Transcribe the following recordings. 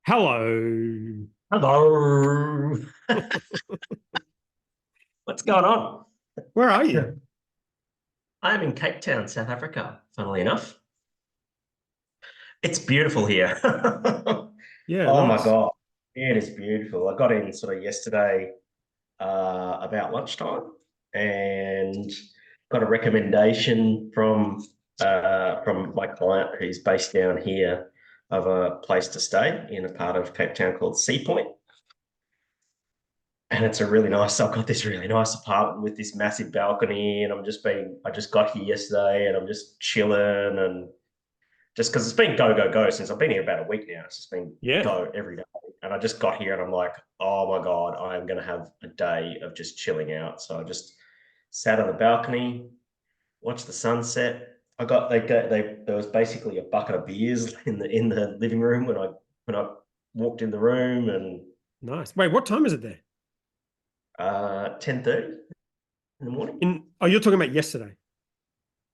Hello. Hello. What's going on? Where are you? I'm in Cape Town, South Africa, funnily enough. It's beautiful here. Yeah, Oh my nice. God. It is beautiful. I got in sort of yesterday about lunchtime and got a recommendation from my client who's based down here of a place to stay in a part of Cape Town called Sea Point. And it's a really nice, I've got this really nice apartment with this massive balcony, and I just got here yesterday and I'm just chilling and just because it's been go, go, go since I've been here about a week now. It's just been Yeah. go every day. And I just got here and I'm like, oh my God, I'm going to have a day of just chilling out. So I just sat on the balcony, watched the sunset. There was basically a bucket of beers in the living room when I walked in the room and Nice. Wait, what time is it there? 10:30 in the morning. You're talking about yesterday.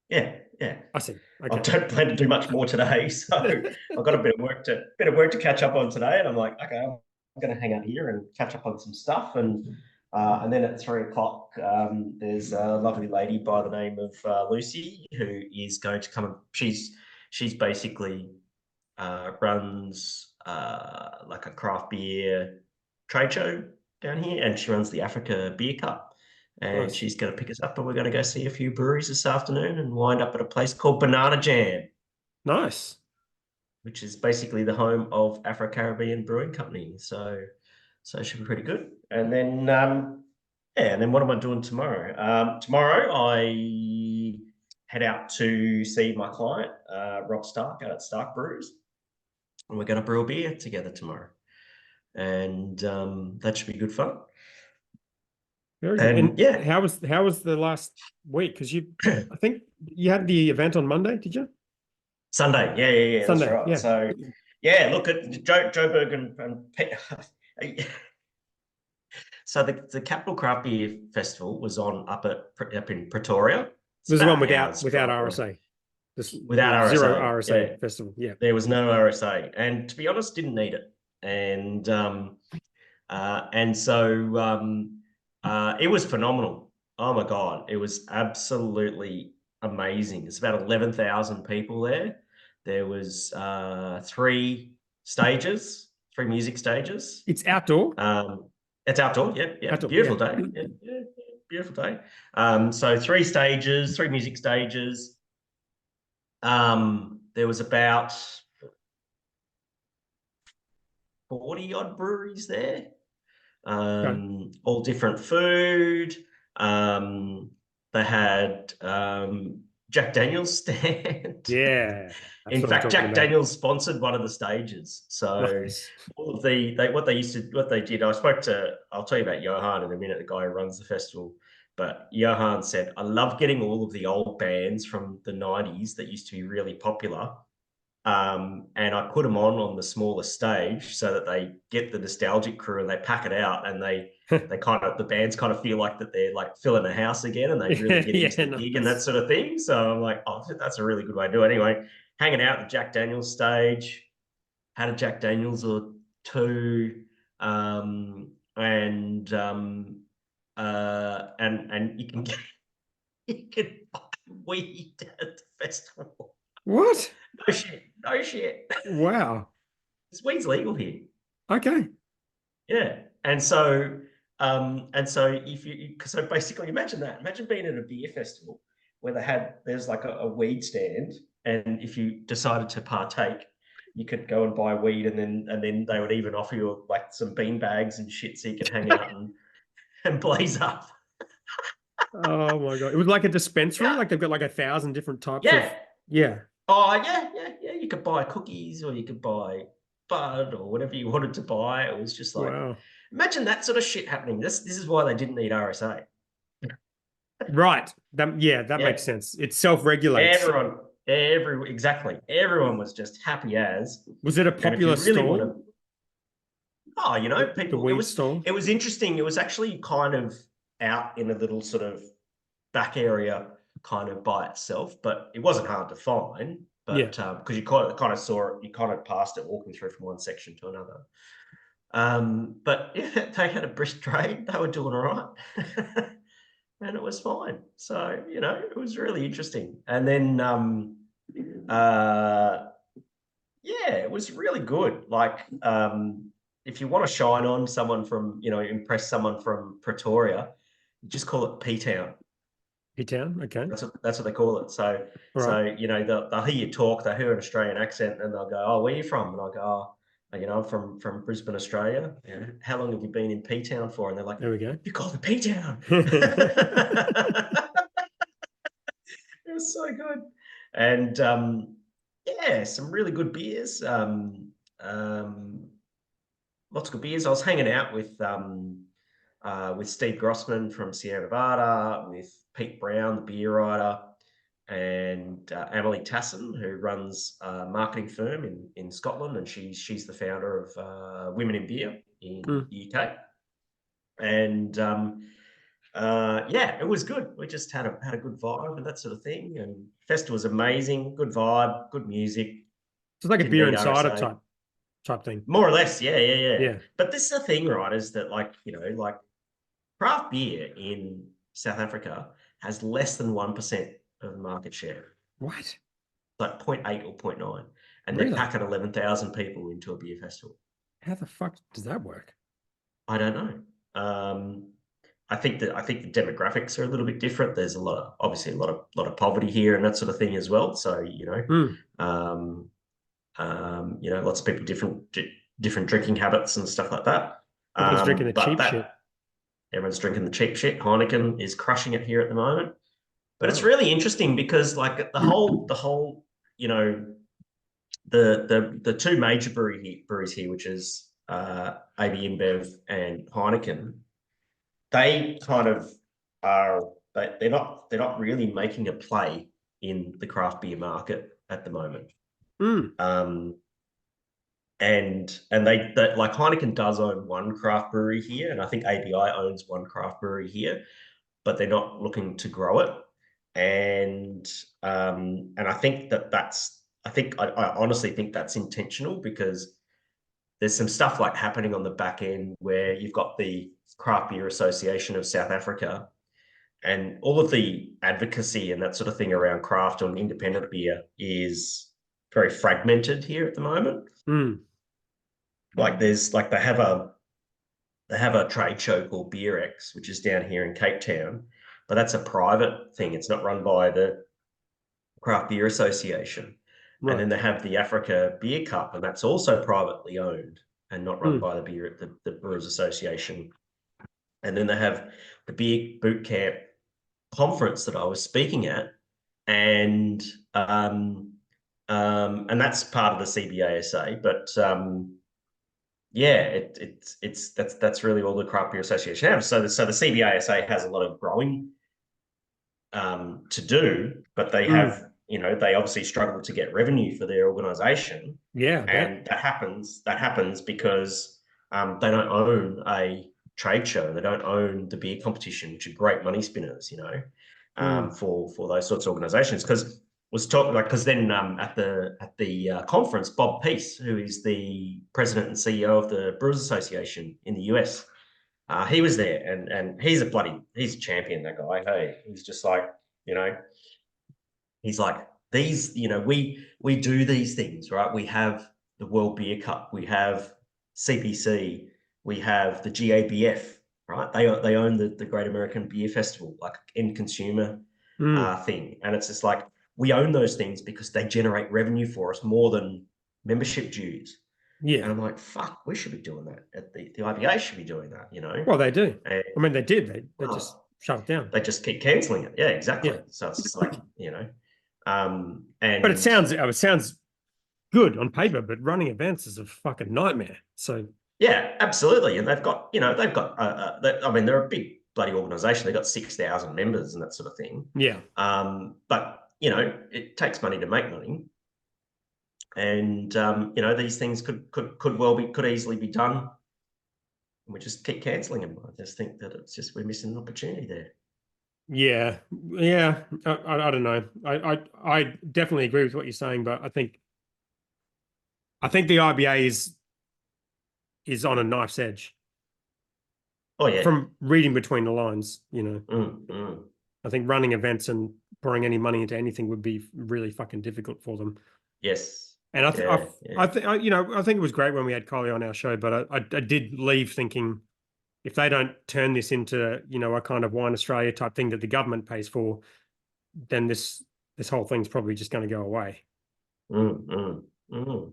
Yeah, yeah. I see. I Okay. don't plan to do much more today, so I've got a bit of work to catch up on today, and I'm like, okay, I'm going to hang out here and catch up on some stuff, and then at 3 o'clock, there's a lovely lady by the name of Lucy who is going to come. She's basically runs like a craft beer trade show down here, and she runs the Africa Beer Cup. And Nice. she's going to pick us up, and we're going to go see a few breweries this afternoon and wind up at a place called Banana Jam, Nice. which is basically the home of Afro Caribbean Brewing Company. So it should be pretty good. And then, yeah, and then what am I doing tomorrow? Tomorrow I head out to see my client, Rob Stark, out at Stark Brews, and we're going to brew a beer together tomorrow. And that should be good fun. Very good. And And yeah, how was the last week? Because I think you had the event on Monday, did you? Sunday. Yeah, that's Sunday, right. yeah. So yeah, look at Joe Berg and so the Capital Craft Beer Festival was on up in Pretoria. It's This is the one about an hour's without drive RSA. without The zero RSA. RSA Yeah, festival. Yeah. there was no RSA, and to be honest, didn't need it. And so it was phenomenal. Oh my God, it was absolutely amazing. There's about 11,000 people there. There was three music stages. It's outdoor. It's outdoor. Yeah, Outdoor, beautiful yeah. day. Yeah, beautiful day. So three music stages. There was about 40 odd breweries there. Okay. All different food. They had Jack Daniel's stand. Yeah. That's In what I'm fact, talking Jack about. Daniel's sponsored one of the stages. So Nice. all of what they did, I'll tell you about Johan in a minute, the guy who runs the festival. But Johan said, I love getting all of the old bands from the 90s that used to be really popular, and I put them on the smaller stage so that they get the nostalgic crew and they pack it out, and the bands kind of feel like that they're like filling a house again and they really get into the gig and that Nice. sort of thing. So I'm like, oh, that's a really good way to do it. Anyway, hanging out at the Jack Daniel's stage, had a Jack Daniel's or two, and you can get you can fucking weed at the festival. What? No shit. Wow. This weed's legal here. Okay. Yeah. So basically imagine that. Imagine being at a beer festival where there's like a weed stand, and if you decided to partake, you could go and buy weed, and then they would even offer you like some bean bags and shit so you could hang out and blaze up. Oh my God. It was like a dispensary, Yeah. like they've got like 1,000 different types of, Yeah. yeah. Oh, yeah. You could buy cookies or you could buy bud or whatever you wanted to buy. It was just like, Wow. imagine that sort of shit happening. This is why they didn't need RSA. Right. That Yeah. makes sense. It self-regulates. Exactly. Everyone was just happy as. Was it a And if you popular really want stall? to, oh, The people, it weed was, stall? it was interesting. It was actually kind of out in a little sort of back area kind of by itself, but it wasn't hard to find. Yeah. because you kind of saw it, you kind of passed it walking through from one section to another. But yeah, they had a brisk trade. They were doing all right. And it was fine. So, it was really interesting. And then, yeah, it was really good. Like, if you want to shine on someone from, impress someone from Pretoria, just call it P-Town. P-Town, okay. That's what they call it. So, All right. they'll hear you talk, they'll hear an Australian accent, and they'll go, "Oh, where are you from?" And I'll go, "Oh, I'm from Brisbane, Australia. Yeah. How long have you been in P-Town for?" And they're like, There we go. "You call it P-Town." It was so good. And yeah, some really good beers. Lots of good beers. I was hanging out with Steve Grossman from Sierra Nevada, with Pete Brown, the beer writer, and Emily Tasson, who runs a marketing firm in Scotland, and she's the founder of Women in Beer in the UK. And yeah, it was good. We just had a good vibe and that sort of thing. And festival was amazing, good vibe, good music. It's like a Didn't beer need insider RSA. type thing. More or less, yeah. Yeah. But this is the thing, right? Is that like craft beer in South Africa has less than 1% of the market share. What? Like 0.8 or 0.9. And Really? they're packing 11,000 people into a beer festival. How the fuck does that work? I don't know. I think the demographics are a little bit different. There's obviously a lot of poverty here and that sort of thing as well. So lots of people different drinking habits and stuff like that. Everyone's drinking the cheap shit. Everyone's drinking the cheap shit. Heineken is crushing it here at the moment. But it's Wow. really interesting because like the whole the two major breweries here, which is AB InBev and Heineken, they kind of they're not really making a play in the craft beer market at the moment. And they like Heineken does own one craft brewery here, and I think ABI owns one craft brewery here, but they're not looking to grow it. And I think I honestly think that's intentional, because there's some stuff like happening on the back end where you've got the Craft Beer Association of South Africa, and all of the advocacy and that sort of thing around craft and independent beer is very fragmented here at the moment. Like they have a trade show called BeerX, which is down here in Cape Town, but that's a private thing. It's not run by the Craft Beer Association. Right. And then they have the Africa Beer Cup, and that's also privately owned and not run by the Brewers Association. And then they have the Beer Boot Camp conference that I was speaking at, and that's part of the CBASA. But yeah, that's really all the Craft Beer Association has. So the CBASA has a lot of growing to do, but they have, they obviously struggle to get revenue for their organization. Yeah, and that happens because they don't own a trade show. They don't own the beer competition, which are great money spinners, for those sorts of organizations. Because then at the conference, Bob Peace, who is the president and CEO of the Brewers Association in the US, he was there, and he's a champion, that guy. Hey, he's just like, he's like, these, we do these things, right? We have the World Beer Cup, we have CPC, we have the GABF, right? They own the Great American Beer Festival, like end consumer thing. And it's just like, we own those things because they generate revenue for us more than membership dues. Yeah. And I'm like, fuck, we should be doing that. The IBA should be doing that, Well, they do. And, I mean, they did. They just shut it down. They just keep cancelling it. Yeah, exactly. Yeah. So it's just like, but it sounds good on paper, but running events is a fucking nightmare. So yeah, absolutely. And they've got I mean, they're a big bloody organization. They've got 6,000 members and that sort of thing. Yeah. But it takes money to make money. And these things could easily be done. And we just keep cancelling them. I just think that we're missing an opportunity there. Yeah, yeah. I don't know. I definitely agree with what you're saying, but I think the IBA is on a knife's edge Oh yeah. from reading between the lines. Mm, mm. I think running events and pouring any money into anything would be really fucking difficult for them. Yes. And I th Yeah. Yeah. I think it was great when we had Kylie on our show, but I did leave thinking if they don't turn this into, a kind of Wine Australia type thing that the government pays for, then this whole thing's probably just going to go away. Mm, mm, mm.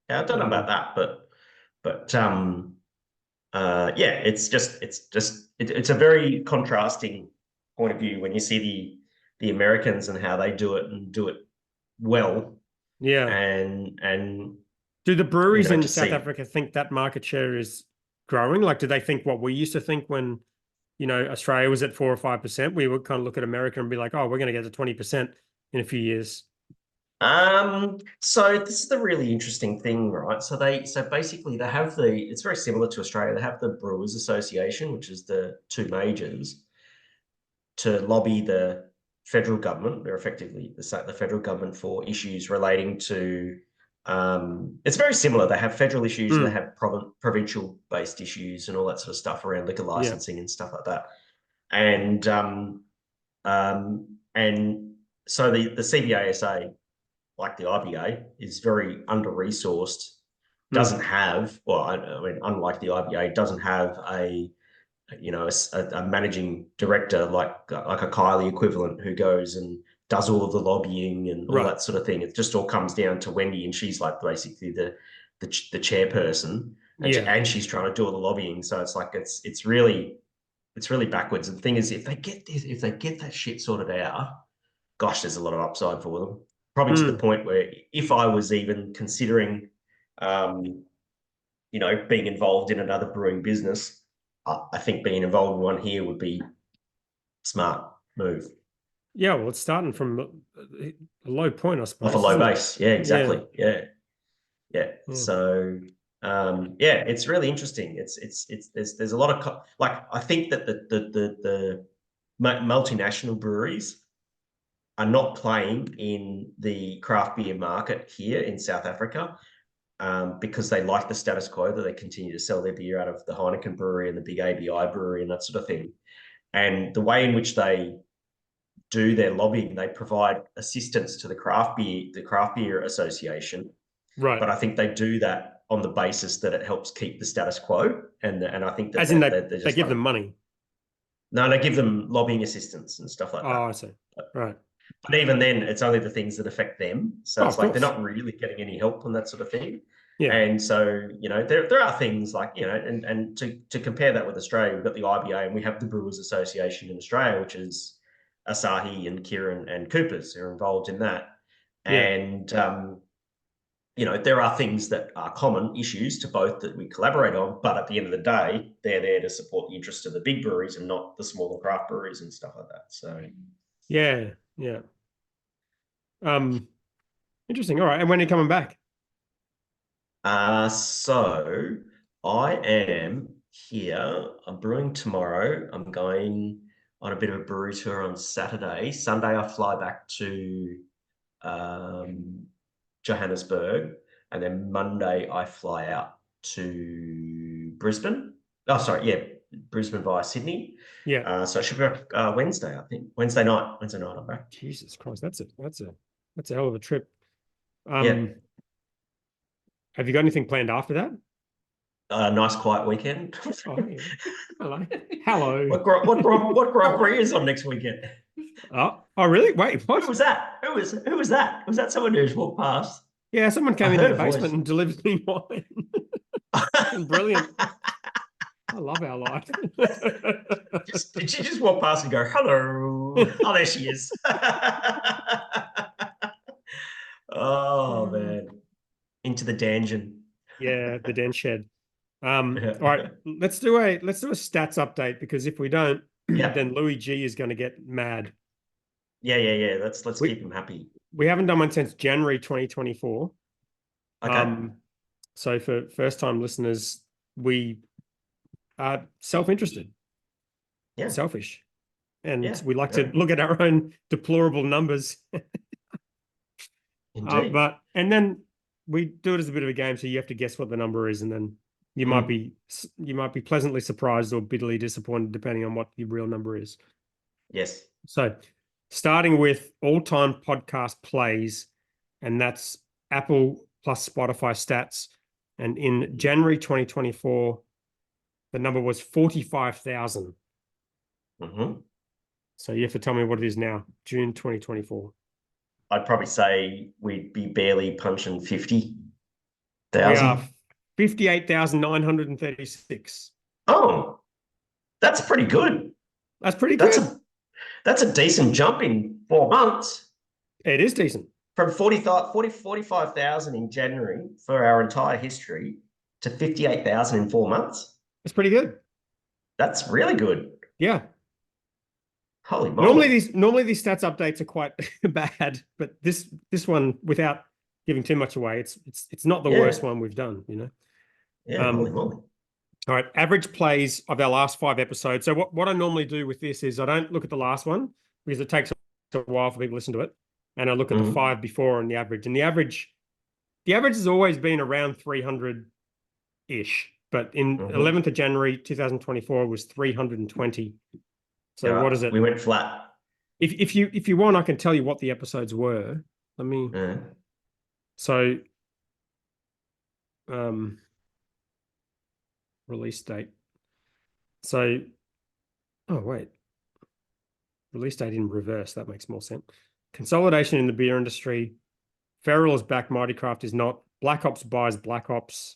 Yeah, I don't know about Um, that, but yeah, it's a very contrasting point of view when you see the Americans and how they do it and do it well, yeah. and Do the breweries in to South see. Africa think that market share is growing? Like, do they think what we used to think when, Australia was at 4 or 5%? We would kind of look at America and be like, oh, we're going to get to 20% in a few years. So this is the really interesting thing, right? So basically they have it's very similar to Australia. They have the Brewers Association, which is the two majors, to lobby the federal government. They're effectively the federal government for issues relating to. It's very similar. They have federal issues and they Mm, have provincial based issues and all that sort of stuff around liquor yeah. licensing and stuff like that. And so the CBASA, like the IBA, is very under resourced. Mm, Doesn't have, well, I mean, unlike the IBA, doesn't have a managing director like a Kylie equivalent who goes and does all of the lobbying and all right. that sort of thing. It just all comes down to Wendy, and she's like basically the chairperson, Yeah. and she's trying to do all the lobbying. So it's like it's really backwards. And the thing is, if they get that shit sorted out, gosh, there's a lot of upside for them. Probably to the Mm, point where if I was even considering, um, being involved in another brewing business, I think being involved in one here would be smart move yeah. Well, it's starting from a low point, I off a suppose, low isn't it? base. Yeah, Yeah. exactly. Yeah, yeah. Yeah. So, yeah, it's really interesting. There's a lot of like I think that the multinational breweries are not playing in the craft beer market here in South Africa, because they like the status quo that they continue to sell their beer out of the Heineken brewery and the big ABI brewery and that sort of thing. And the way in which they do their lobbying, they provide assistance to the craft beer association. Right. But I think they do that on the basis that it helps keep the status quo. And I think that As in they're they just give like, them money. no, they give them lobbying assistance and stuff like that. Oh, I see. Right. But even then, it's only the things that affect them. So Oh, it's of like they're course. not really getting any help on that sort of thing. Yeah. And so, there are things like, and to compare that with Australia, we've got the IBA and we have the Brewers Association in Australia, which is Asahi and Kirin and Coopers who are involved in that. Yeah. And, there are things that are common issues to both that we collaborate on, but at the end of the day, they're there to support the interests of the big breweries and not the smaller craft breweries and stuff like that. So, Yeah. Yeah. Um, Interesting. All right. And when are you coming back? So I am here. I'm brewing tomorrow. I'm going on a bit of a brewery tour on Saturday. Sunday, I fly back to um, Johannesburg, and then Monday I fly out to Brisbane. Oh, sorry, yeah, Brisbane via Sydney. Yeah. So I should be back Wednesday, I think. Wednesday night. Wednesday night, I'm back. Jesus Christ. That's a hell of a trip. Yeah, Um, have you got anything planned after that? nice quiet weekend. Oh, yeah. Hello. Hello. What Grand Prix is on next weekend? Oh, really? Wait, Who what? was that? Who was that? Was that someone who just walked past? Yeah, someone I came into heard the a basement voice. and delivered me wine. Fucking brilliant. I love our life. Did she just walk past and go, hello? Oh, there she is. Oh man. Into the dungeon. Yeah, the den shed. All right, let's do a stats update because if we don't, Yeah. then Louis G is going to get mad. Yeah. Let's We keep him happy. we haven't done one since January 2024. Okay. Um, so for first time listeners, we are self-interested, Yeah. selfish. and Yeah, we like to yeah, look at our own deplorable numbers. indeed. And then we do it as a bit of a game, so you have to guess what the number is, and then you might Mm, be pleasantly surprised or bitterly disappointed depending on what the real number is. yes. So, starting with all-time podcast plays, and that's Apple plus Spotify stats. And in January 2024, the number was 45,000. Mm-hmm. So you have to tell me what it is now, June 2024. I'd probably say we'd be barely punching We are 50,000. 58,936. Oh, that's pretty good. That's pretty That's good. a that's a decent jump in 4 months It is decent. from 45,000 in January for our entire history to 58,000 in 4 months. It's pretty good. That's really good. Yeah. Holy Normally moly. these stats updates are quite bad, but this one, without giving too much away, it's not the worst Yeah. one we've done, you know. Yeah, holy moly. All right, average plays of our last 5 episodes. So what I normally do with this is I don't look at the last one because it takes a while for people to listen to it, and I look at the Mm. 5 before and the average. And the average has always been around 300-ish, but in Mm-hmm. 11th of January 2024 it was 320. So what Yeah, is it? we went flat. If you want, I can tell you what the episodes were. Let me. Yeah. So, um, release date. So, oh wait, release date in reverse. That makes more sense. Consolidation in the beer industry. Feral is back. Mighty Craft is not. Black Ops buys Black Ops.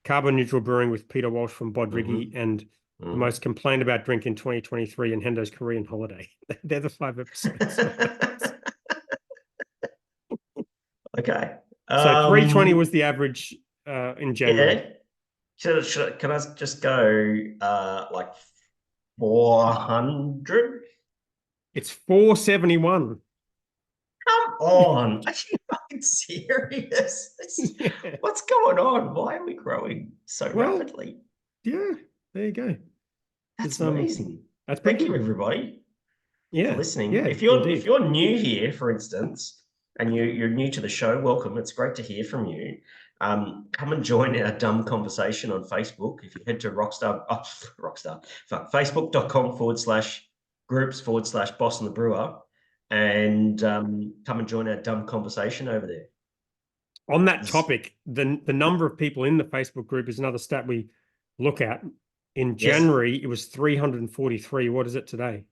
Carbon neutral brewing with Peter Walsh from Bodrigi, Mm-hmm. and the Mm. most complained about drink in 2023 and Hendo's Korean holiday. They're the 5 episodes. Okay. So 320 was the average in January. Yeah. Can I just go like 400? It's 471. Come on. Are you fucking serious? Yeah. What's going on? Why are we growing so Well, rapidly? yeah, there you go. That's It's amazing. that's pretty Thank you, good. everybody, for Yeah, listening. yeah, If indeed. you're new here, for instance, and you're new to the show, welcome. It's great to hear from you. Come and join our dumb conversation on Facebook. If you head to Facebook.com/groups/Boston the Brewer, and come and join our dumb conversation over there. On that This- topic, the number of people in the Facebook group is another stat we look at. In yes, January, it was 343. What is it today?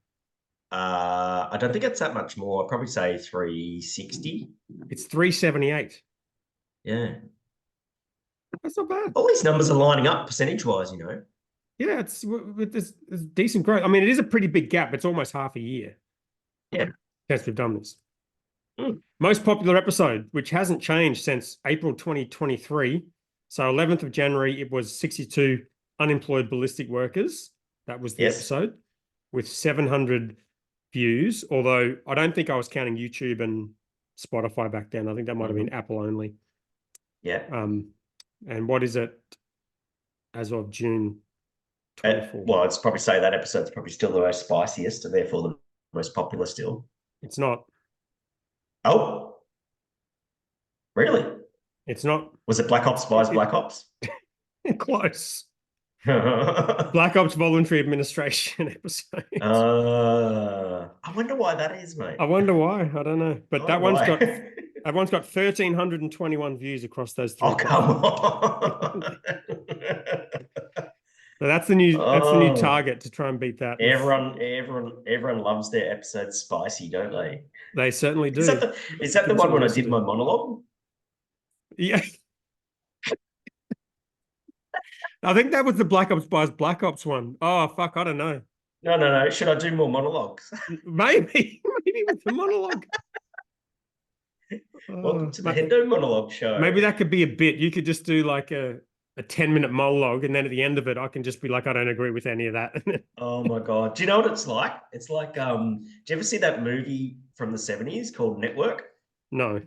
I don't think it's that much more. I'd probably say 360. It's 378. Yeah, That's not bad. all these numbers are lining up percentage-wise. Yeah, it's decent growth. I mean, it is a pretty big gap. It's almost half a year Yeah. since we've done this. Mm. Most popular episode, which hasn't changed since April 2023. So 11th of January, it was 62 unemployed ballistic workers. That was the Yes. episode with 700 views. Although I don't think I was counting YouTube and Spotify back then. I think that might have been Apple only. Yeah. And what is it as of June 24? Well, I'd probably say that episode's probably still the most spiciest and therefore the most popular still. It's not. Oh, really? It's not. Was it Black Ops buys Black Ops? Close. I Black Ops Voluntary Administration episode. I wonder why that is, mate. I wonder why. I don't know. But I that wonder one's got why. that one's got 1,321 views across those three Oh, come platforms. on. So that's the new Oh, target to try and beat that. everyone loves their episodes spicy, don't they? They certainly do. Is that the Give one something when I else to did my do. monologue? Yeah. I think that was the Black Ops buys Black Ops one. Oh fuck, I don't know. No. Should I do more monologues? Maybe with the monologue. Welcome to the Hendo monologue show. Maybe that could be a bit. You could just do like a 10-minute monologue, and then at the end of it, I can just be like, I don't agree with any of that. Oh my God. Do you know what it's like? It's like, do you ever see that movie from the 70s called Network? No.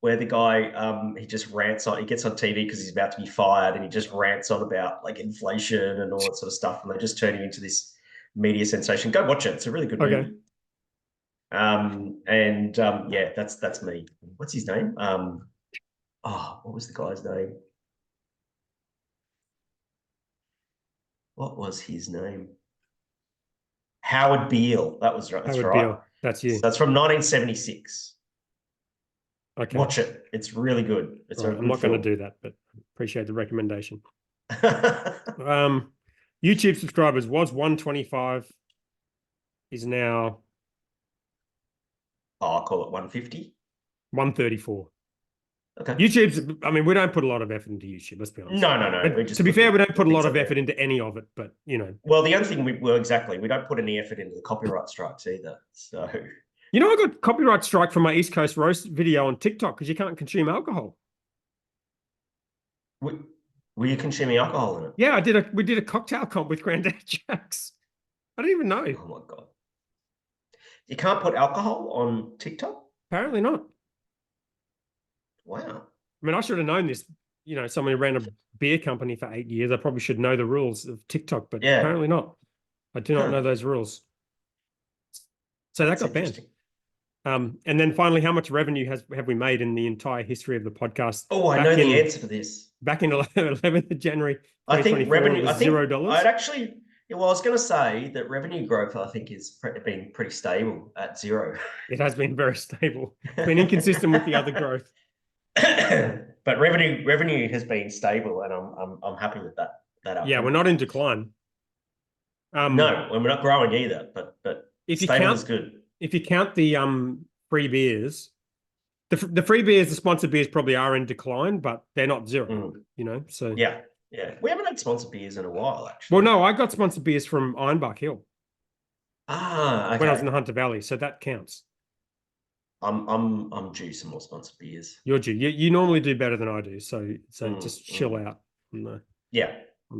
Where the guy, he just rants on, he gets on TV because he's about to be fired and he just rants on about like inflation and all that sort of stuff. And they just turn him into this media sensation. Go watch it. It's a really good Okay. movie. Yeah, that's me. What's his name? What was the guy's name? What was his name? Howard Beale. That's Howard right. Beale. That's So you. that's from 1976. Okay. Watch it. It's really good. It's All a right. I'm good not going to film. do that, but appreciate the recommendation. YouTube subscribers was 125, is now I'll call it 150. 134. Okay. YouTube's, I mean, we don't put a lot of effort into YouTube, let's be honest. No. We To just be put fair, we don't the put a lot bits of out effort there. into any of it, but Well, the other thing exactly, we don't put any effort into the copyright strikes either. So I got copyright strike from my East Coast roast video on TikTok because you can't consume alcohol. were you consuming alcohol in it? Yeah, we did a cocktail comp with Grandad Jacks. I didn't even know. Oh my God. You can't put alcohol on TikTok? Apparently not. Wow. I mean, I should have known this. Someone who ran a beer company for 8 years. I probably should know the rules of TikTok, but Yeah. apparently not. I do not know those rules. So that got banned. And then finally, how much revenue have we made in the entire history of the podcast? Oh, I know the answer to this. Back in 11th of January, 2024, I think revenue, it was $0. I'd actually, well, I was going to say that revenue growth, I think, has been pretty stable at 0. It has been very stable. It's been inconsistent with the other growth. But revenue has been stable, and I'm happy with that outcome. Yeah, we're not in decline. No, we're not growing either, but if you stable count, is good. If you count the free beers, the free beers, the sponsored beers probably are in decline, but they're not 0. So yeah, we haven't had sponsored beers in a while, actually. Well, no, I got sponsored beers from Ironbark Hill. Okay. When I was in the Hunter Valley, so that counts. I'm due some more sponsored beers. You're due. You normally do better than I do, so just chill out on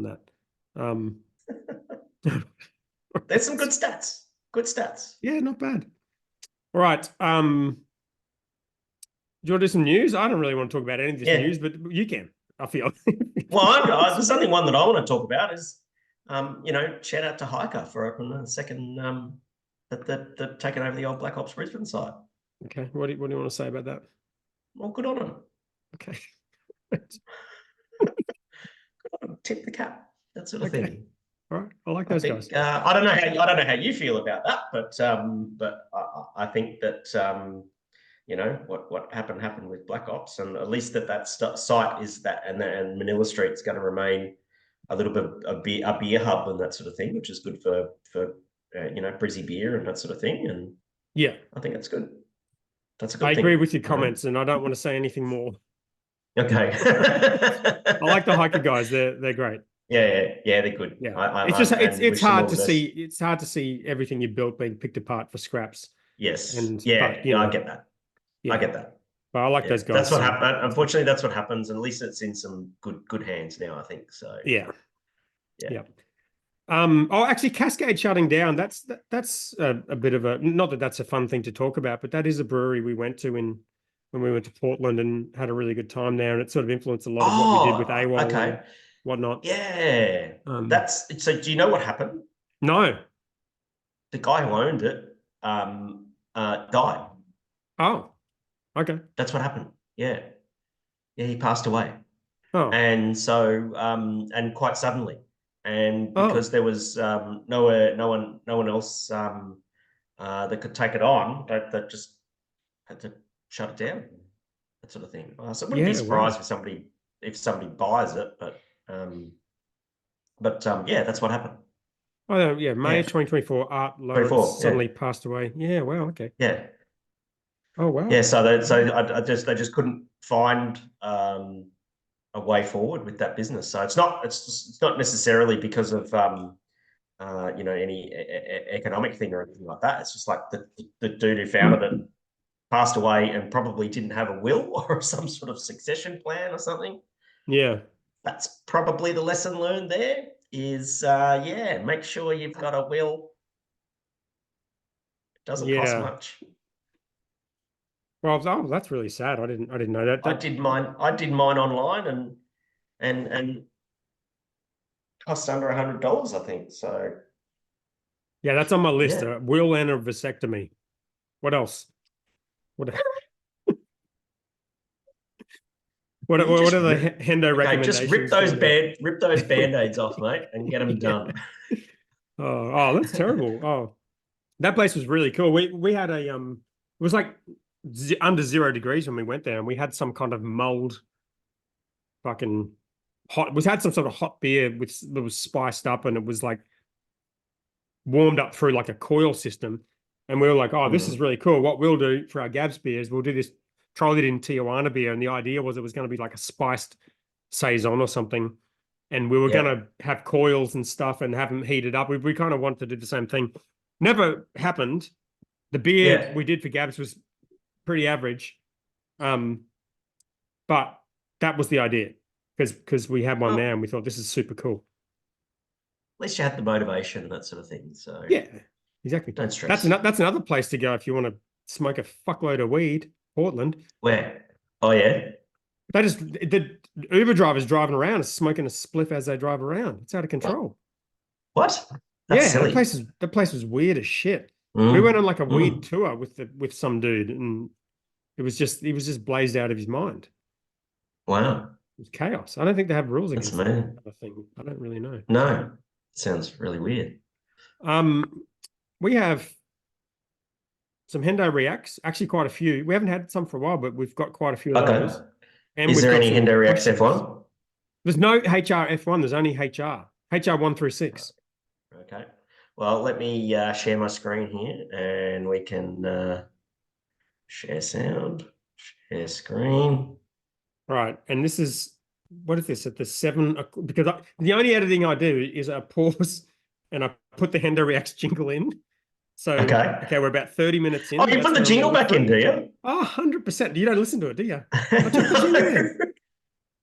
that. There's some good stats. Good stats. Yeah, not bad. All right. Do you want to do some news? I don't really want to talk about any of this news, but you can. I feel. Well, there's only one that I want to talk about is, shout out to Hiker for opening the second that taking over the old Black Ops Brisbane site. Okay, what do you want to say about that? Well, good on him. Okay. Tip the cap. That sort of thing. All right, I like those guys. I don't know how you feel about that, but I think that what happened with Black Ops, and at least that site is that, and Manila Street's going to remain a little bit a beer hub and that sort of thing, which is good for Brizzy beer and that sort of thing. And yeah, I think that's good. That's a good thing. I agree with your comments, and I don't want to say anything more. Okay. I like the Hiker guys. They're great. Yeah, they're good. Yeah, it's hard to see. It's hard to see everything you built being picked apart for scraps. Yes. And I get that. Yeah. I get that. But I like those guys. That's what happened. Unfortunately, that's what happens. And at least it's in some good hands now, I think. So yeah. Actually, Cascade shutting down. That's a bit of a, not that that's a fun thing to talk about, but that is a brewery we went to when we went to Portland and had a really good time there, and it sort of influenced a lot of what we did with AWOL and whatnot. Yeah, that's so. Do you know what happened? No. The guy who owned it died. Oh, okay. That's what happened. Yeah, he passed away. Oh, and so and quite suddenly. And because there was no one else that could take it on, that just had to shut it down, that sort of thing. So I wouldn't be surprised if somebody buys it, but that's what happened. Oh yeah, May 2024. Art Lawrence suddenly passed away. Yeah, wow, okay. Yeah. Oh wow. Yeah, so they just couldn't find a way forward with that business. So it's not necessarily because of any economic thing or anything like that. It's just like the dude who founded it passed away and probably didn't have a will or some sort of succession plan or something. Yeah, that's probably the lesson learned there. Is make sure you've got a will. It doesn't cost much. Well, that's really sad. I didn't know that. I did mine online and cost under $100, I think. So Yeah, that's on my list. Yeah. A will and a vasectomy. What else? What Can you what just are the rip? Hendo Okay, just recommendations down there? rip those band-aids off, mate, and get them Yeah. done. Oh, that's terrible. Oh, that place was really cool. We had it was like under 0 degrees when we went there, and we had some kind of mulled fucking hot. We had some sort of hot beer which that was spiced up, and it was like warmed up through like a coil system. And we were like, oh, this is really cool. What we'll do for our Gabs beers, we'll do this, trial it in Tijuana beer. And the idea was it was going to be like a spiced Saison or something. And we were going to have coils and stuff and have them heated up. We kind of wanted to do the same thing. Never happened. The beer we did for Gabs was pretty average. But that was the idea because we had one there and we thought this is super cool. At least you had the motivation, that sort of thing. So yeah, exactly. Don't stress. That's another place to go if you want to smoke a fuckload of weed. Portland. Where? Oh yeah. They just the Uber drivers driving around is smoking a spliff as they drive around. It's out of control. What? That's silly. That place was weird as shit. We went on like a weed tour with some dude, and he was just blazed out of his mind. Wow. It was chaos. I don't think they have rules against that kind of thing. I don't really know. No. Sounds really weird. We have some Hendo Reacts, actually quite a few. We haven't had some for a while, but we've got quite a few of those. And is there any Hendo Reacts F1? There's no HR F1. There's only HR. HR 1 through 6. Okay. Well, let me share my screen here, and we can share sound, share screen. All right, and this is what is this at the 7? Because the only editing I do is I pause and I put the Hendo Reacts jingle in. So okay, we're about 30 minutes in. Oh, you put the jingle back in, do you? Oh, 100%. You don't listen to it, do you? I took the jingle in.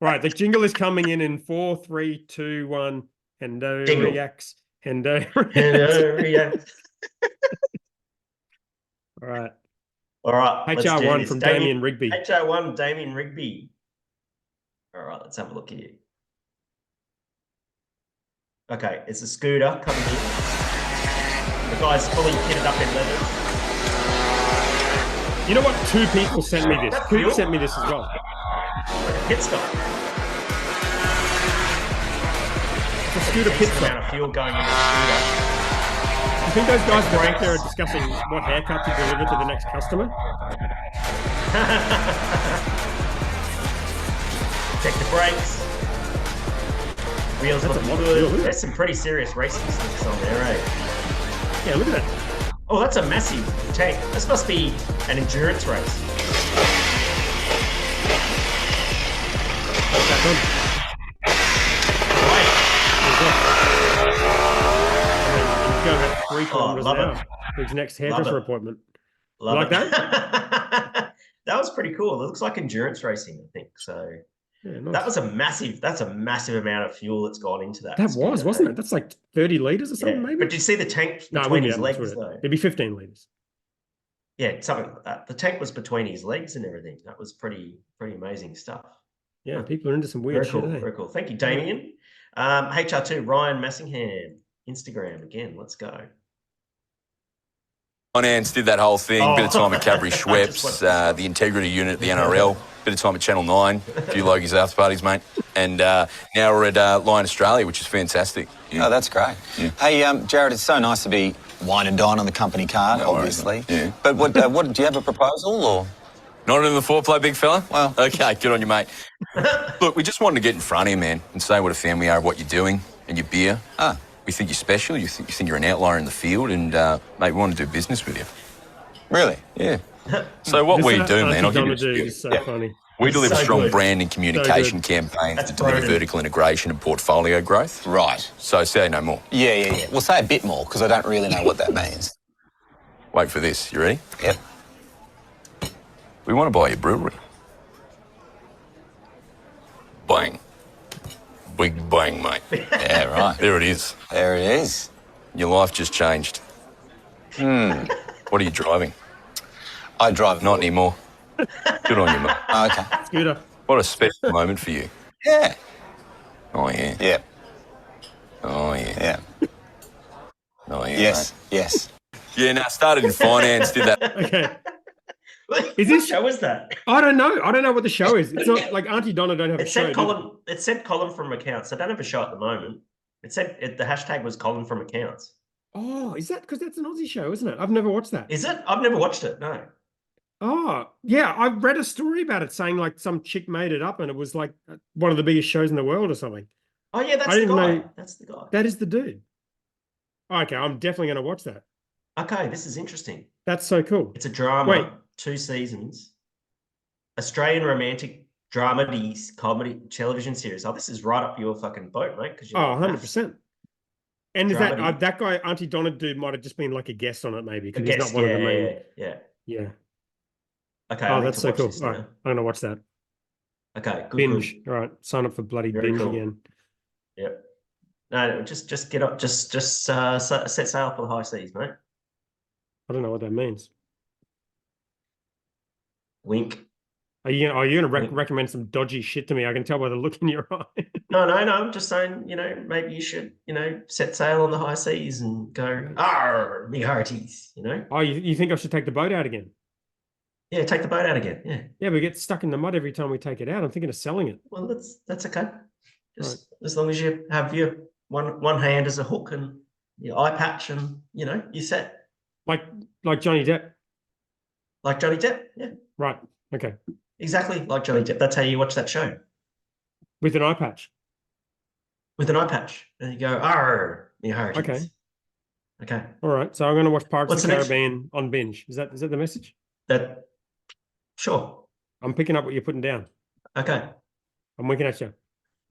Right, the jingle is coming in 4, 3, 2, 1. Hendo jingle. Reacts. Hendo Reacts. Hendo Reacts. All right. All right. HR1 from Damien Rigby. HR1, Damien Rigby. All right, let's have a look here. Okay, it's a scooter coming in. The guy's fully kitted up in leather. You know what? 2 people sent me this. 2 people sent me this as well. Like a pit stop. It's a scooter pit stop. Amount of fuel going in the scooter. I think those guys were out there discussing what haircut to deliver to the next customer. Check the brakes. Wheels looking good. There's some pretty serious racing slicks on there, eh? Yeah, look at that. Oh, that's a massive tank. This must be an endurance race. What's that done? He's going about 3 kilometers an hour for his next hairdresser appointment. Like that? That was pretty cool. It looks like endurance racing, I think. So yeah, nice. that's a massive amount of fuel that's gone into that. That wasn't it? That's like 30 liters or something, maybe. But did you see the tank between his legs, though? It'd be 15 liters. Yeah, something like that. The tank was between his legs and everything. That was pretty amazing stuff. Yeah, people are into some weird shit. Very cool. Thank you, Damien. HR2, Ryan Massingham, Instagram again. Let's go. Finance did that whole thing, bit of time at Cadbury Schweppes, the integrity unit at the NRL, bit of time at Channel 9, a few Logies after parties, mate. And now we're at Lion Australia, which is fantastic. Yeah. Oh, that's great. Yeah. Hey, Jared, it's so nice to be wine and dine on the company card, obviously. Yeah. But what do you have a proposal or? Not in the foreplay, big fella? Well. Okay, good on you, mate. Look, we just wanted to get in front of you, man, and say what a fan we are of what you're doing and your beer. We think you're special, you think you're an outlier in the field, and, mate, we want to do business with you. Really? Yeah. So what we do, man, I'll give you a is so funny. We deliver strong brand and communication campaigns to deliver vertical integration and portfolio growth. Right. So say no more. Yeah. Well, say a bit more, because I don't really know what that means. Wait for this. You ready? Yep. We want to buy your brewery. Bang. Big bang, mate. Yeah, right. There it is. There it is. Your life just changed. What are you driving? I drive. Not anymore. Good on you, mate. Oh, okay. Scooter. What a special moment for you. Yeah. Oh, yeah. Yeah. Oh, yeah. Yeah. Oh, yeah. Yes, yes. Yeah, no, started in finance, did that. Okay. What this- show is that? I don't know. I don't know what the show is. It's not like Auntie Donna don't have a It show. said Colin. It said Colin from accounts. I don't have a show at the moment. It said the hashtag was Colin from accounts. Oh, is that because that's an Aussie show, isn't it? I've never watched that. Is it? I've never watched it. No. Oh, yeah. I read a story about it saying like some chick made it up and it was like one of the biggest shows in the world or something. Oh yeah, that's I the didn't guy. know- That's the guy. That is the dude. Okay, I'm definitely going to watch that. Okay, this is interesting. That's so cool. It's a drama. Wait. 2 seasons. Australian romantic dramedy comedy television series. Oh, this is right up your fucking boat, mate. Because Oh, 100%. And is that Dramedy. that guy, Auntie Donna dude, might have just been like a guest on it, maybe, I because he's guess. not one Yeah, of the main. yeah. Yeah. Okay. I Oh, need that's to so watch cool. this All right, now. I'm going to watch that. Okay. Good. Binge. Good. All right. Sign up for bloody Very binge cool. again. Yep. No, just get up. Just set sail for the high seas, mate. I don't know what that means. Wink. Are you going to Wink. recommend some dodgy shit to me? I can tell by the look in your eye. No. I'm just saying, maybe you should, set sail on the high seas and go, "Arr, me hearties," Oh, you think I should take the boat out again? Yeah, take the boat out again. Yeah. Yeah, we get stuck in the mud every time we take it out. I'm thinking of selling it. Well, that's okay. Just as long as you have your one hand as a hook and your eye patch, and you set Like Johnny Depp. like Johnny Depp. Yeah, Right. Okay. exactly like Johnny Depp. That's how you watch that show, With an eye patch. with an eye patch, and you go, "Arr, me hearties." Okay. Okay. All right. So I'm going to watch Pirates What's of the the next- Caribbean on binge. Is that the message? That. Sure. I'm picking up what you're putting down. Okay. I'm winking at you.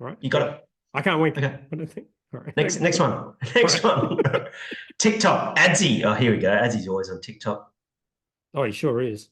All right. You got it. I can't wink. Okay. I don't think. All right. Next one. Next one. TikTok. Adsy. Oh, here we go. Adsy's always on TikTok. Oh, he sure is.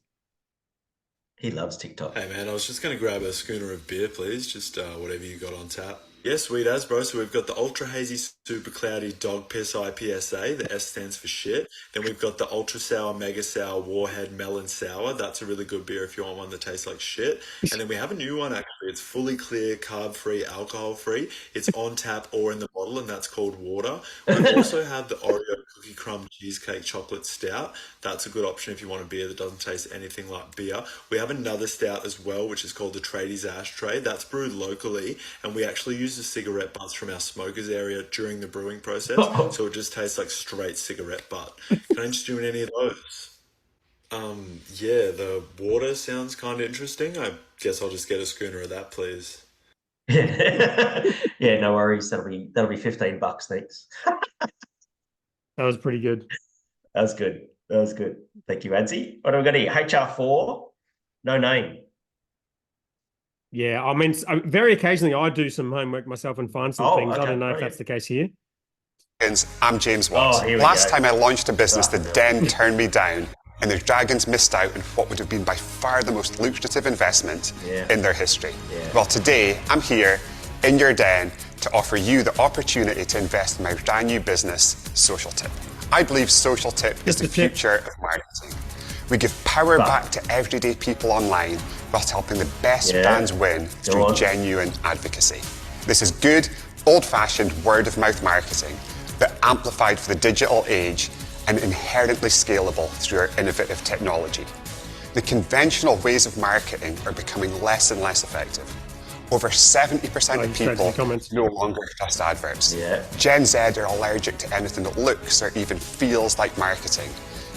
He loves TikTok. Hey man, I was just going to grab a schooner of beer, please. Just whatever you got on tap. Yeah, sweet as, bro. So we've got the Ultra Hazy Super Cloudy Dog Piss IPSA. The S stands for shit. Then we've got the Ultra Sour Mega Sour Warhead Melon Sour. That's a really good beer if you want one that tastes like shit. And then we have a new one, actually. It's fully clear, carb-free, alcohol-free. It's on tap or in the bottle, and that's called water. We also have the Oreo Cookie Crumb Cheesecake Chocolate Stout. That's a good option if you want a beer that doesn't taste anything like beer. We have another stout as well, which is called the Tradies Ashtray. That's brewed locally, and we actually use the cigarette butts from our smokers area during the brewing process, so it just tastes like straight cigarette butt. Can I interest you in any of those? Yeah, the water sounds kind of interesting. I guess I'll just get a schooner of that, please. Yeah, no worries. That'll be $15, thanks. That was pretty good. That was good. Thank you, Adsy. What do we got here? HR4, no name. Yeah, I mean, very occasionally I do some homework myself and find some things. I okay, don't know if brilliant. that's the case here. I'm James Watts. here we Last go. time I launched a business, the no. Den turned me down, and the Dragons missed out on what would have been by far the most lucrative investment in their history. Yeah. Well, today I'm here in your Den to offer you the opportunity to invest in my brand new business, Social Tip. I believe Social Tip is Just the a tip. future of marketing. We give power back to everyday people online whilst helping the best brands win through on. genuine advocacy. This is good, old-fashioned word-of-mouth marketing, but amplified for the digital age and inherently scalable through our innovative technology. The conventional ways of marketing are becoming less and less effective. Over 70% Oh, of straight to the people comments. no longer trust adverts. Yeah. Gen Z are allergic to anything that looks or even feels like marketing,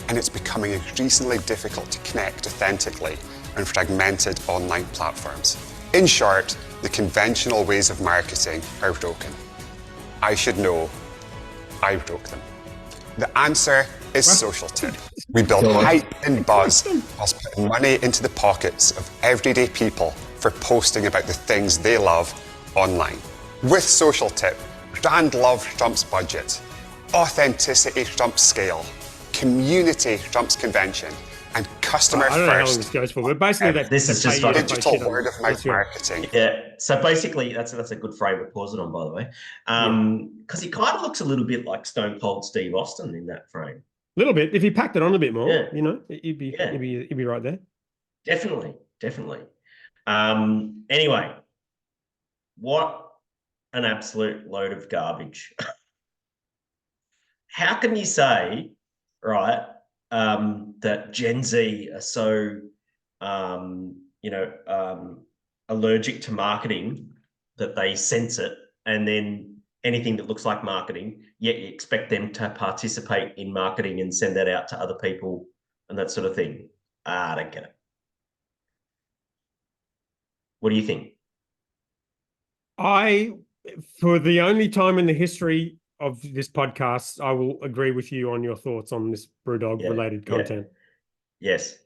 and it's becoming increasingly difficult to connect authentically on fragmented online platforms. In short, the conventional ways of marketing are broken. I should know. I broke them. The answer is Social Tip. We build hype and buzz whilst putting money into the pockets of everyday people for posting about the things they love online. With Social Tip, brand love trumps budget, authenticity trumps scale, community trumps convention, and customer I don't know how long this first goes for, but basically that This is they just pay you to fucking post digital shit on word of it. mouth That's right. marketing. Yeah. So basically, that's a good frame to pause it on, by the way. Because he kind of looks a little bit like Stone Cold Steve Austin in that frame. A little bit. If he packed it on a bit more, Yeah. he'd be Yeah. he'd be right there. Definitely. Anyway, what an absolute load of garbage. how can you say, right, that Gen Z are so, allergic to marketing that they sense it, and then anything that looks like marketing, yet you expect them to participate in marketing and send that out to other people and that sort of thing? I don't get it. What do you think? For the only time in the history of this podcast, I will agree with you on your thoughts on this Brewdog related content. Yes.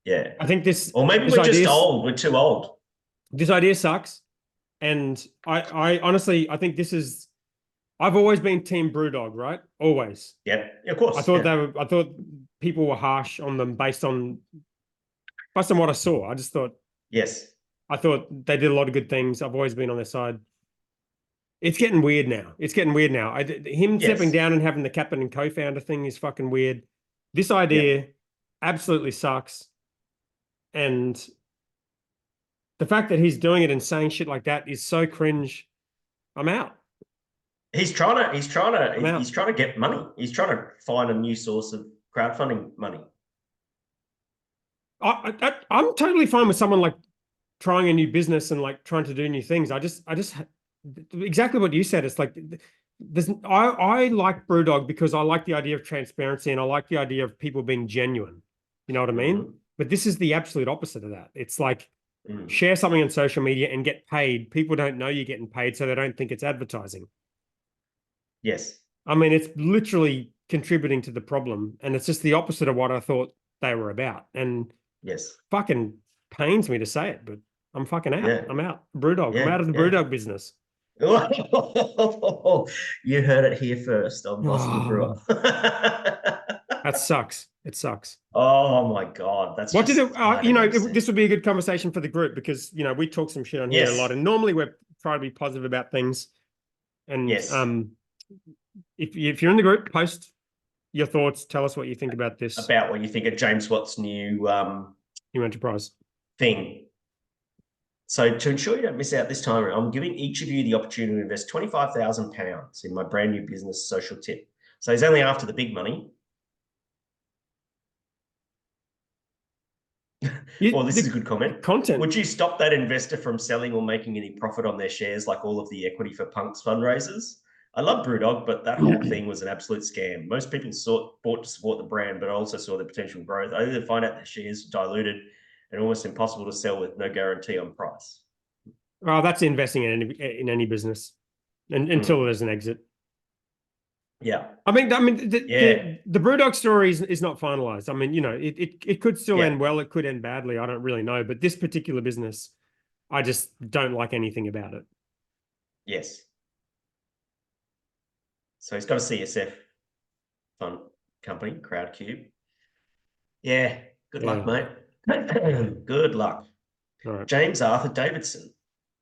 Yeah. I think this, or maybe this we're just idea, old. We're too old. This idea sucks. And I honestly, I think I've always been team Brewdog, right? Always. Yeah, of course. I thought people were harsh on them based on what I saw. I just thought, yes, I thought they did a lot of good things. I've always been on their side. It's getting weird now. Him stepping down and having the captain and co-founder thing is fucking weird. This idea absolutely sucks. And the fact that he's doing it and saying shit like that is so cringe. I'm out. He's trying to get money. He's trying to find a new source of crowdfunding money. I'm totally fine with someone like trying a new business and like trying to do new things. I just exactly what you said. It's like I like Brewdog because I like the idea of transparency and I like the idea of people being genuine. You know what I mean? But this is the absolute opposite of that. It's like share something on social media and get paid. People don't know you're getting paid, so they don't think it's advertising. Yes. I mean, it's literally contributing to the problem, and it's just the opposite of what I thought they were about. And yes, fucking pains me to say it, but I'm fucking out. Yeah. I'm out. Brewdog. Yeah, I'm out of the Brewdog business. You heard it here first on Boston Brewer. That sucks. It sucks. Oh my God. That's what just, did it, this would be a good conversation for the group because, we talk some shit on here a lot and normally we're trying to be positive about things. And if you're in the group, post your thoughts. Tell us what you think about this. About what you think of James Watt's new enterprise thing. So to ensure you don't miss out this time, I'm giving each of you the opportunity to invest £25,000 in my brand new business social tip. So he's only after the big money. This is a good comment. Content. Would you stop that investor from selling or making any profit on their shares like all of the Equity for Punks fundraisers? I love Brewdog, but that whole thing was an absolute scam. Most people bought to support the brand, but also saw the potential growth. I didn't find out their shares diluted and almost impossible to sell with no guarantee on price. Oh, that's investing in any business until there's an exit. Yeah. I mean, the Brewdog story is not finalized. I mean, it could still end well. It could end badly. I don't really know. But this particular business, I just don't like anything about it. Yes. So he's got a CSF fund company, Crowdcube. Yeah. Good luck, mate. Good luck. All right. James Arthur Davidson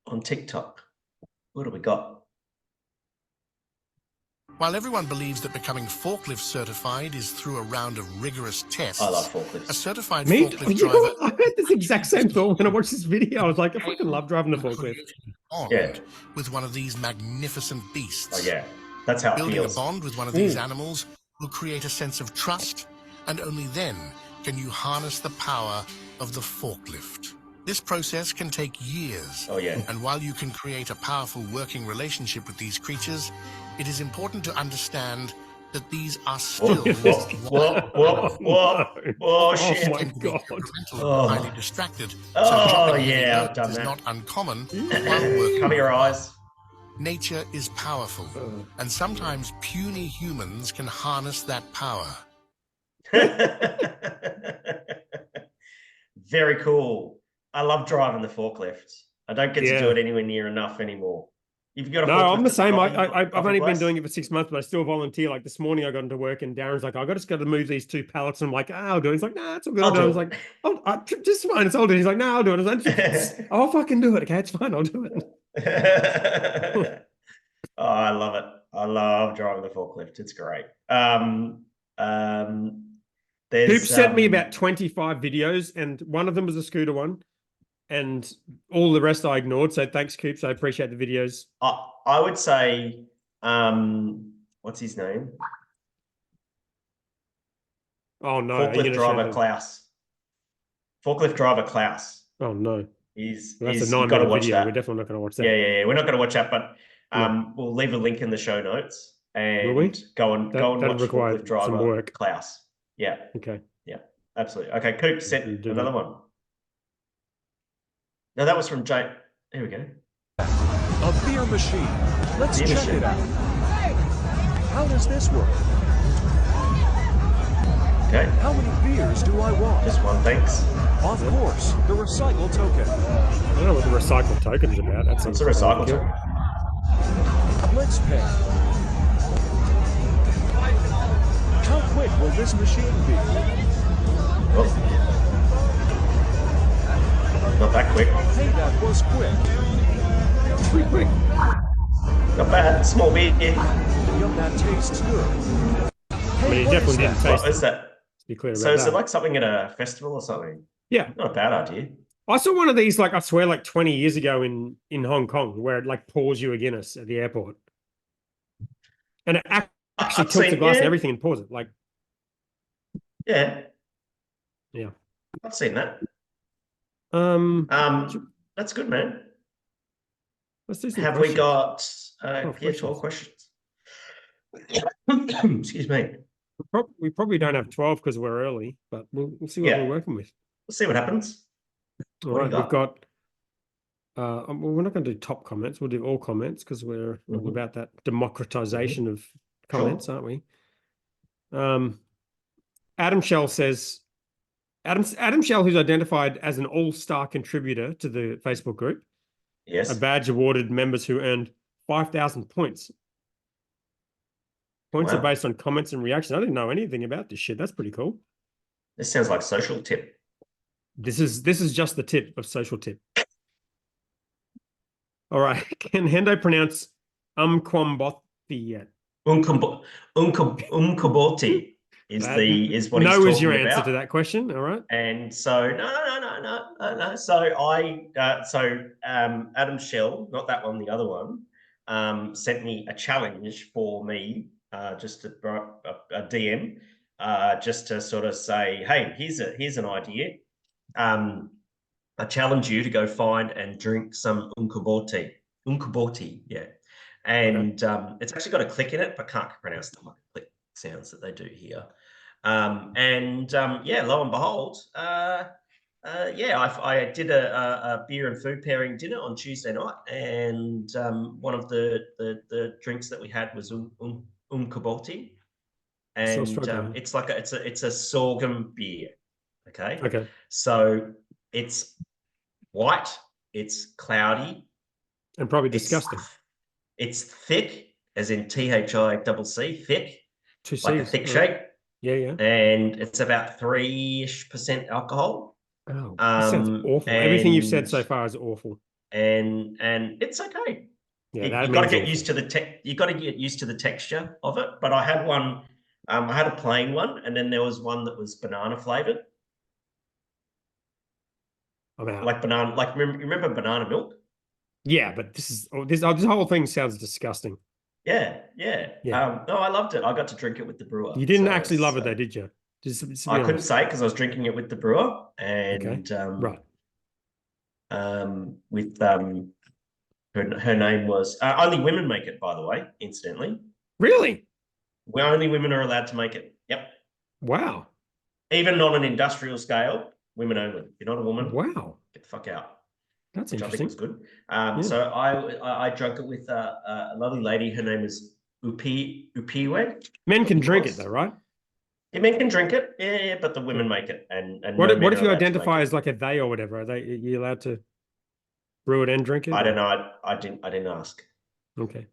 on TikTok. What do we got? While everyone believes that becoming forklift certified is through a round of rigorous tests, I love forklifts. A certified forklift driver. I had this exact same thought when I watched this video. I was like, I fucking love driving the forklift. With one of these magnificent beasts. Oh, yeah. That's how it Building feels. a bond with one of these animals will create a sense of trust, and only then can you harness the power of the forklift. This process can take years. Oh, yeah. And while you can create a powerful working relationship with these creatures, it is important to understand that these are still shit. Oh my God. Highly distracted. I've done is that. not uncommon while working. Cover your eyes. Nature is powerful, and sometimes puny humans can harness that power. Very cool. I love driving the forklift. I don't get to do it anywhere near enough anymore. You've got a No, I'm the same. I've only been doing it for 6 months, but I still volunteer. Like this morning, I got into work, and Darren's like, just got to move these 2 pallets. And I'm like, I'll do it. He's like, nah, it's all good. I was like, just fine. It's all good. He's like, no, I'll do it. I was like, I'll fucking do it. Okay, it's fine. I'll do it. Oh, I love it. I love driving the forklift. It's great. Coop sent me about 25 videos, and one of them was a scooter one, and all the rest I ignored. So thanks, Coop. I appreciate the videos. I would say, what's his name? Oh no, are you Forklift gonna show driver the... Klaus. Forklift driver Klaus. Oh no, He's that's a you got to 9-minute watch video. that. We're definitely not going to watch that. Yeah. We're not going to watch that, but No. we'll leave a link in the show notes Will we? and go and That'll watch require Forklift driver some work. Klaus. Yeah. Okay. Yeah. Absolutely. Okay. Coop sent Do another that. one. No, that was from Jay. Here we go. A beer machine. Let's Beer check machine. it out. How does this work? Okay. How many beers do I want? Just one, thanks. Of course, the recycle token. I don't know what the recycle token is about. That's What's the recycle token? Let's pay. How quick will this machine be? Well, not that quick. Hey, that was quick. pretty quick. Not bad. Small beer. Yum, that tastes good. I mean, it definitely didn't taste. What is that? To be clear about So is that. it like something at a festival or something? Yeah. Not a bad idea. I saw one of these, like, I swear, like 20 years ago in Hong Kong, where it like pours you a Guinness at the airport, and it actually I've tilts the seen- glass and yeah. everything and pours it. Like, Yeah. Yeah. I've seen that. Let's That's good, man. do some Have we questions. got 12 questions? Excuse me. We probably don't have 12 because we're early, but we'll see what Yeah. we're working with. We'll see what happens. All What right, do you we've got. Well, we're not going to do top comments. We'll do all comments because we're all Mhm. about that democratization of comments, aren't we? Adam Shell says, Adam Shell, who's identified as an all-star contributor to the Facebook group, Yes. a badge awarded members who earned 5,000 points. Points are Wow. based on comments and reactions. I didn't know anything about this shit. That's pretty cool. This sounds like social tip. This is just the tip of social tip. All right. Can Hendo pronounce Umquambothi yet? Umkaboti is That- is what no he's is your talking answer about. to that question. All right. And so no. So Adam Shell, not that one, the other one, sent me a challenge for me, just to a DM, just to sort of say, hey, here's an idea. I challenge you to go find and drink some unkaboti, yeah. And it's actually got a click in it, but can't pronounce the click sounds that they do here. Yeah, lo and behold, I did a beer and food pairing dinner on Tuesday night, and one of the drinks that we had was unkaboti, and it's like it's a sorghum beer. Okay. So it's white, it's cloudy, And probably disgusting. It's thick, as in THICC, thick, Two like a Cs, thick right. shape, Yeah. and it's about 3% alcohol. Oh, this sounds awful. Everything you've said so and- far is awful. And it's okay. Yeah, You that got to means get awful. used to you got to get used to the texture of it. But I had one. I had a plain one, and then there was one that was banana flavored, I'm out. like banana. Like remember banana milk? Yeah, but this whole thing sounds disgusting. Yeah. Yeah. No, I loved it. I got to drink it with the brewer. You didn't So actually love it it's, though, did you? Just to be I couldn't honest. say because I was drinking it with the brewer, and Right. with her name was only women make it, by the way. Incidentally, Really? only women are allowed to make it. Yep, Wow. even on an industrial scale, women only. If you're not a woman, Wow. get the fuck out. That's Which I think interesting. was good. So I drank it with a lovely lady. Her name is Upiwe. Men can It drink it was. though, right? Yeah, men can drink it, yeah, but the women make it. And What no men if are you allowed to identify make as like a they or whatever? Are you allowed to brew it and drink it? it. I don't know. I didn't ask. Okay.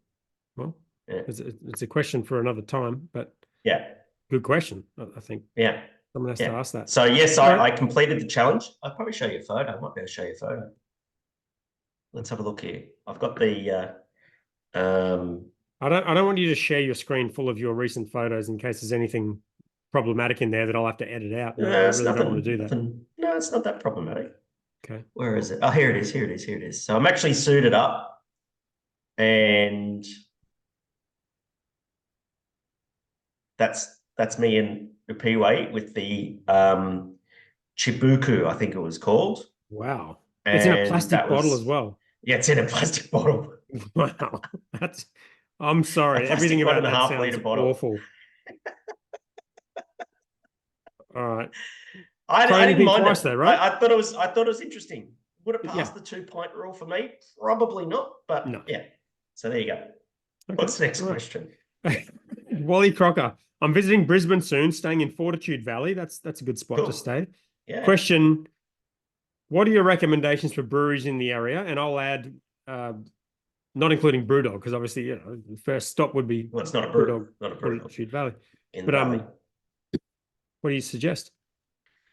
Well, Yeah. it's a question for another time, but Yeah, good question. I think yeah. someone has to ask that. So yes, All right. I completed the challenge. I'll probably show you a photo. I might be able to show you a photo. Let's have a look here. I've got the I don't want you to share your screen full of your recent photos in case there's anything problematic in there that I'll have to edit out. I it's really don't want nothing, to do that. no, it's not that problematic. Okay. Where is it? Oh, here it is. So I'm actually suited up, and that's me in Upiwe with the Chibuku, I think it was called. Wow. It's in a And plastic bottle as well. Yeah, it's in a plastic bottle. Wow. I'm sorry. Everything about that sounds awful. All right. I So only didn't been mind twice it. though, right? I thought it was interesting. Would it pass Yeah. the 2-point rule for me? Probably not, but No. yeah. So there you go. Okay. What's the next All right. question? Wally Crocker. I'm visiting Brisbane soon, staying in Fortitude Valley. That's a good spot to stay. Yeah. Question: what are your recommendations for breweries in the area? And I'll add, not including Brewdog, because obviously, the first stop would be Well, it's not a Brewdog, not a Fortitude Valley. in the valley. What do you suggest?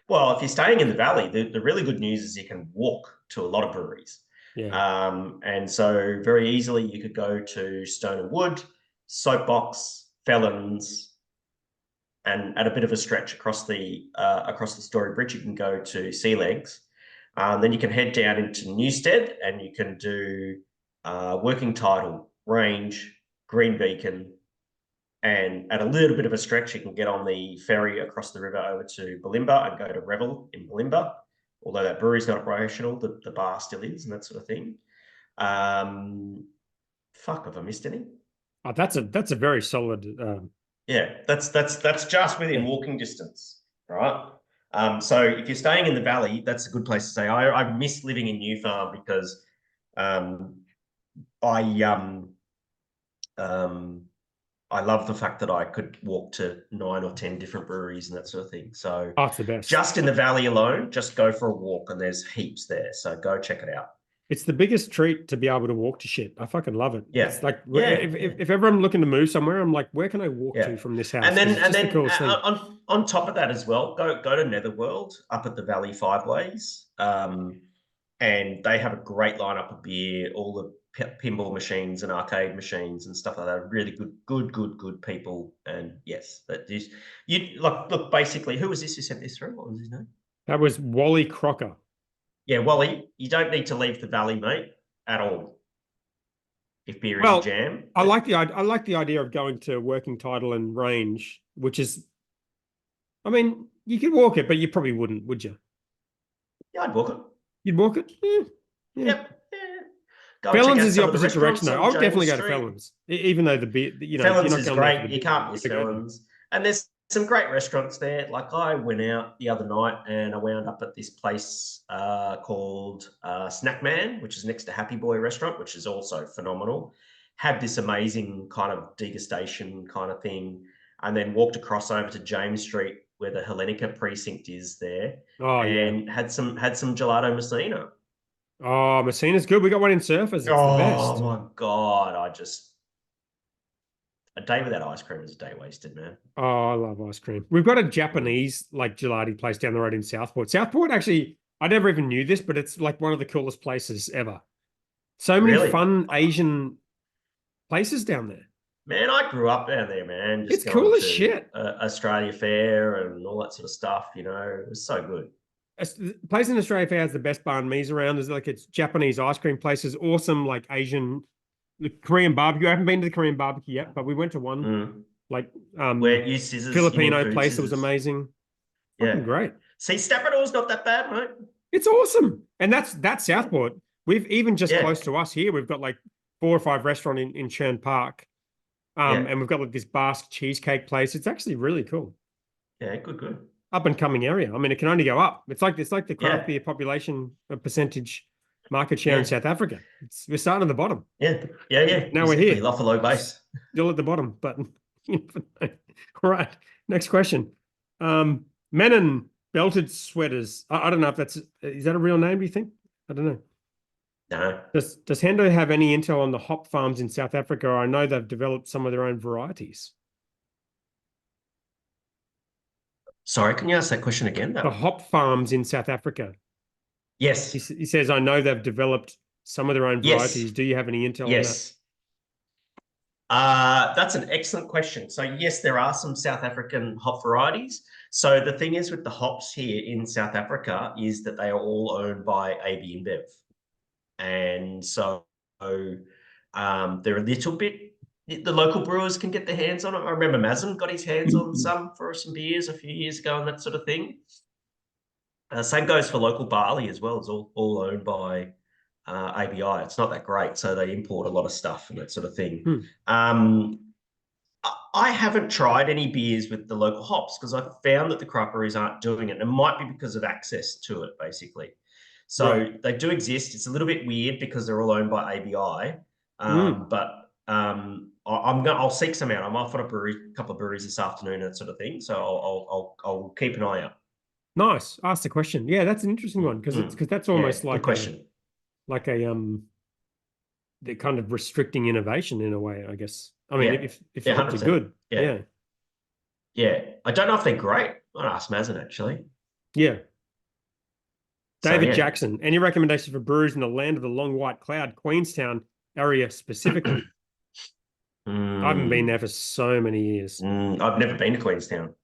Well, if you're staying in the valley, the really good news is you can walk to a lot of breweries. Yeah. And so very easily you could go to Stone and Wood, Soapbox, Felons, and at a bit of a stretch across the Story Bridge, you can go to Sea Legs. Then you can head down into Newstead and you can do Working Title, Range, Green Beacon, and at a little bit of a stretch, you can get on the ferry across the river over to Bulimba and go to Revel in Bulimba. Although that brewery's not operational, the bar still is and that sort of thing. Fuck, have I missed any? Oh, that's a very solid. Yeah, that's just within walking distance, right? So if you're staying in the valley, that's a good place to stay. I miss living in New Farm because I love the fact that I could walk to 9 or 10 different breweries and that sort of thing. So it's the best. Just in the valley alone, just go for a walk and there's heaps there. So go check it out. It's the biggest treat to be able to walk to shit. I fucking love it. Yeah. It's like if ever I'm looking to move somewhere, I'm like, where can I walk to from this house? And then the coolest thing. On top of that as well, go to Netherworld up at the Valley Five Ways. And they have a great lineup of beer, all the pinball machines and arcade machines and stuff like that. Really good people. And yes, that is you look basically, who was this who sent this through? What was his name? That was Wally Crocker. Yeah, Wally, you don't need to leave the valley, mate, at all. If beer is a jam. I like the idea of going to Working Title and Range, which is, I mean, you could walk it, but you probably wouldn't, would you? Yeah, I'd walk it. You'd walk it? Yeah. Yep. Yeah. Felons is the opposite direction, though. I would definitely go to Felons, even though the beer, Felons is great. You can't miss Felons. And there's some great restaurants there. Like I went out the other night and I wound up at this place called Snack Man, which is next to Happy Boy restaurant, which is also phenomenal. Had this amazing kind of degustation kind of thing, and then walked across over to James Street where the Hellenica precinct is there, and had some gelato Messina. Oh, Messina's good. We got one in Surfers. It's the best. Oh my god! A day without ice cream is a day wasted, man. Oh, I love ice cream. We've got a Japanese gelati place down the road in Southport. Southport, actually, I never even knew this, but it's like one of the coolest places ever. So many fun Asian places down there. Man, I grew up down there, man. It's cool as shit. Australia Fair and all that sort of stuff, it was so good. The place in Australia Fair has the best banh mi's around. There's it's Japanese ice cream places, awesome Asian, the Korean barbecue. I haven't been to the Korean barbecue yet, but we went to one where you scissors, Filipino place that was amazing. Yeah, great. See, Staprador's not that bad, mate. It's awesome, and that's Southport. We've even just close to us here. We've got 4 or 5 restaurants in Churn Park, and we've got this Basque cheesecake place. It's actually really cool. Yeah, good. Up and coming area. I mean, it can only go up. It's like the craft beer population percentage market share in South Africa. We're starting at the bottom. Yeah. Now we're here. Off a low base. Still at the bottom, but all right. Next question. Menon Belted Sweaters. I don't know if is that a real name, do you think? I don't know. No. Does Hendo have any intel on the hop farms in South Africa? I know they've developed some of their own varieties. Sorry, can you ask that question again? The hop farms in South Africa. Yes. He says, I know they've developed some of their own varieties. Do you have any intel on that? Yes. That's an excellent question. So yes, there are some South African hop varieties. So the thing is with the hops here in South Africa is that they are all owned by AB InBev. And so they're a little bit the local brewers can get their hands on it. I remember Mazen got his hands on some for some beers a few years ago and that sort of thing. Same goes for local barley as well. It's all owned by ABI. It's not that great, so they import a lot of stuff and that sort of thing. I haven't tried any beers with the local hops because I've found that the craft breweries aren't doing it. And it might be because of access to it, basically. So they do exist. It's a little bit weird because they're all owned by ABI. But I'll seek some out. I'm off on a couple of breweries this afternoon and that sort of thing. So I'll keep an eye out. Nice. Ask the question. Yeah, that's an interesting one because that's almost like good question. They're kind of restricting innovation in a way, I guess. I mean, if the hops are good, yeah. I don't know if they're great. I'd ask Mazen actually. Yeah. David Jackson, any recommendations for breweries in the land of the long white cloud, Queenstown area specifically? I haven't been there for so many years. I've never been to Queenstown.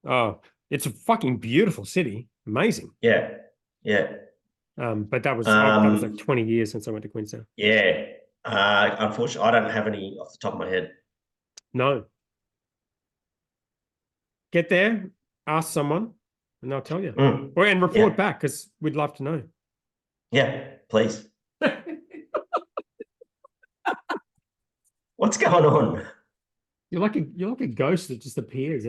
Oh, it's a fucking beautiful city. Amazing. Yeah. But that was like 20 years since I went to Queenstown. Yeah. Unfortunately, I don't have any off the top of my head. No. Get there, ask someone, and they'll tell you. And report back because we'd love to know. Yeah, please. What's going on? You're like a ghost that just appears.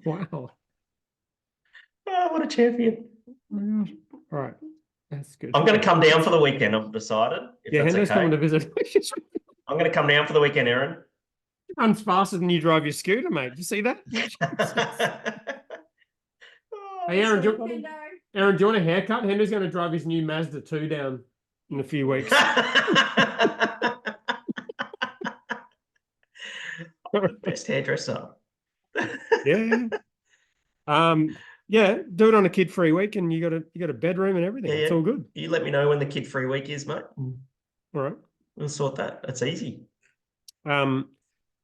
Wow. Oh, what a champion. Oh my gosh. All right. That's good. I'm going to come down for the weekend, I've decided. Hendo's coming to visit. I'm going to come down for the weekend, Aaron. Runs faster than you drive your scooter, mate. You see that? Hey, Aaron, do you want a haircut? Hendo's going to drive his new Mazda 2 down in a few weeks. Best hairdresser. Yeah. Yeah, do it on a kid-free week, and you got a bedroom and everything. It's all good. You let me know when the kid-free week is, mate. All right, we'll sort that. That's easy.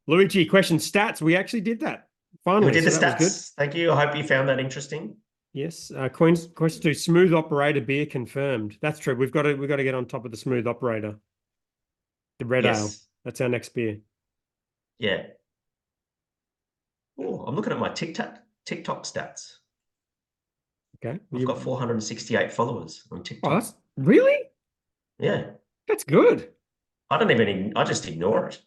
Luigi, question stats. We actually did that. Finally, we did the stats. Good. Thank you. I hope you found that interesting. Yes. Question 2: smooth operator beer confirmed. That's true. We've got to get on top of the smooth operator. The red ale. That's our next beer. Yeah. Oh, I'm looking at my TikTok stats. Okay. I've got 468 followers on TikTok. Oh, that's really? Yeah. That's good. I just ignore it.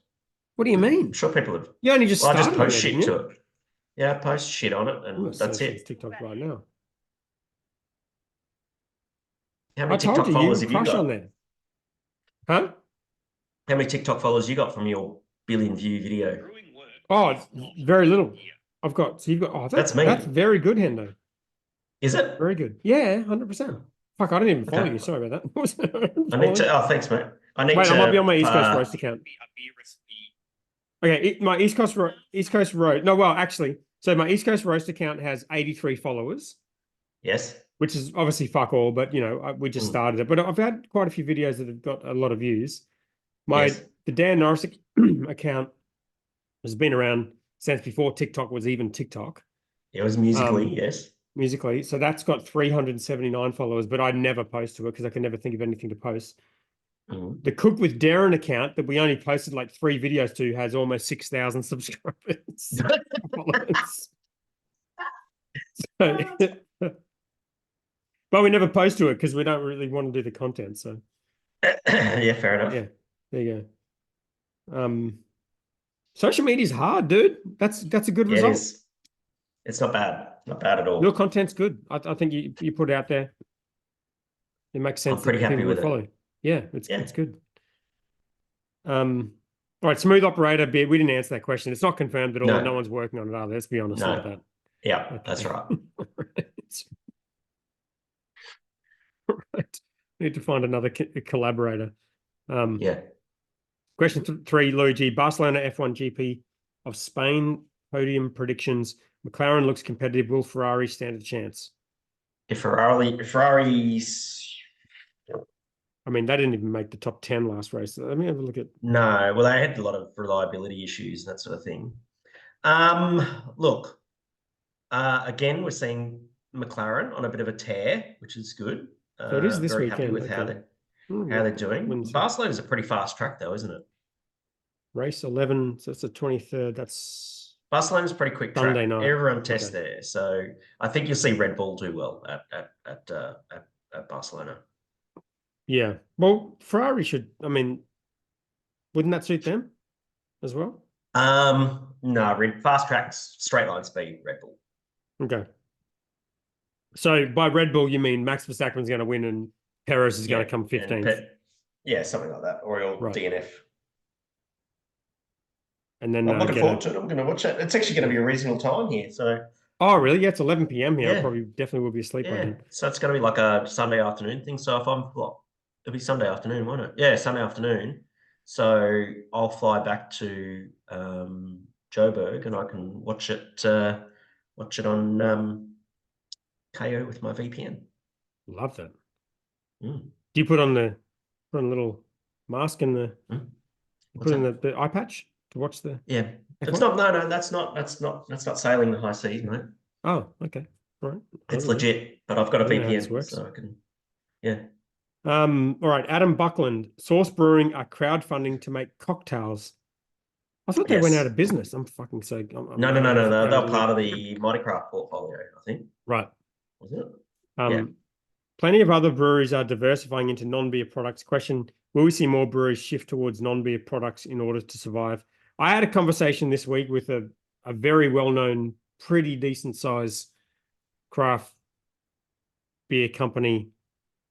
What do you mean? I'm sure people have. You only just I just post shit to it. Yeah, I post shit on it, and that's it. TikTok right now. How many TikTok followers have you got? On there. Huh? How many TikTok followers you got from your billion view video? Oh, very little. I've got. So you've got. Oh, that's me. That's very good, Hendo. Is it? Very good. Yeah, 100%. Fuck, I didn't even follow you. Sorry about that. I need to. Oh, thanks, mate. I might be on my East Coast Roast account. Okay, my East Coast Roast. No, well, actually, so my East Coast Roast account has 83 followers. Yes. Which is obviously fuck all, but we just started it. But I've had quite a few videos that have got a lot of views. The Dan Norris account has been around since before TikTok was even TikTok. It was Musically, yes. Musically. So that's got 379 followers, but I never post to it because I can never think of anything to post. The Cook with Darren account that we only posted like 3 videos to has almost 6,000 subscribers. But we never post to it because we don't really want to do the content. So yeah, fair enough. Yeah, there you go. Social media is hard, dude. That's a good result. It is. It's not bad. Not bad at all. Your content's good. I think you put it out there. It makes sense. I'm pretty happy with it. Follow. Yeah, it's good. All right, smooth operator beer. We didn't answer that question. It's not confirmed at all. No one's working on it either. Let's be honest about that. Yeah, okay. That's right. Right. Need to find another collaborator. Yeah. Question 3, Luigi. Barcelona F1 GP of Spain podium predictions. McLaren looks competitive. Will Ferrari stand a chance? If Ferrari's... I mean, they didn't even make the top 10 last race. Let me have a look at... No, well, they had a lot of reliability issues and that sort of thing. Look, again, we're seeing McLaren on a bit of a tear, which is good. So it is this very weekend. Happy with how they... how they're doing. Wins. Barcelona's a pretty fast track, though, isn't it? Race 11, so it's the 23rd. That's Barcelona's a pretty quick track. Sunday night. Everyone tests Okay. there, so I think you'll see Red Bull do well at Barcelona. Yeah. Well, Ferrari should. I mean, wouldn't that suit them as well? No, fast tracks, straight line speed, Red Bull. Okay. So by Red Bull, you mean Max Verstappen's going to win and Perez is going to come 15th? Yeah, something like that, or he'll DNF. And then I'm looking forward to it. I'm going to watch it. It's actually going to be a reasonable time here. So. Oh, really? Yeah, it's 11 p.m. here. Yeah. I probably definitely will be asleep by then. So it's going to be like a Sunday afternoon thing. So if I'm, it'll be Sunday afternoon, won't it? Yeah, Sunday afternoon. So I'll fly back to Joburg and I can watch it on KO with my VPN. Love that. Mm. Do you put on a little mask and the What's put in that? the eye patch to watch the? Yeah, F1? it's not. No, that's not sailing the high seas, mate. Oh, okay, all right. It's legit, but I've got a I don't know how this VPN, works. so I can. Yeah. All right, Adam Buckland, Source Brewing are crowdfunding to make cocktails. I thought they went out of business. I'm fucking so. No. They're part of the Mighty Craft portfolio, I think. Right. Was it? Yeah. Plenty of other breweries are diversifying into non-beer products. Question: will we see more breweries shift towards non-beer products in order to survive? I had a conversation this week with a very well-known, pretty decent size craft beer company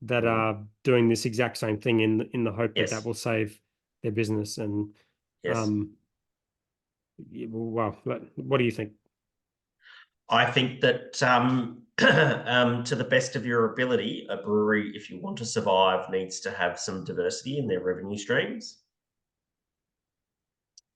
that are doing this exact same thing in the hope that will save their business. And well, what do you think? I think that to the best of your ability, a brewery, if you want to survive, needs to have some diversity in their revenue streams.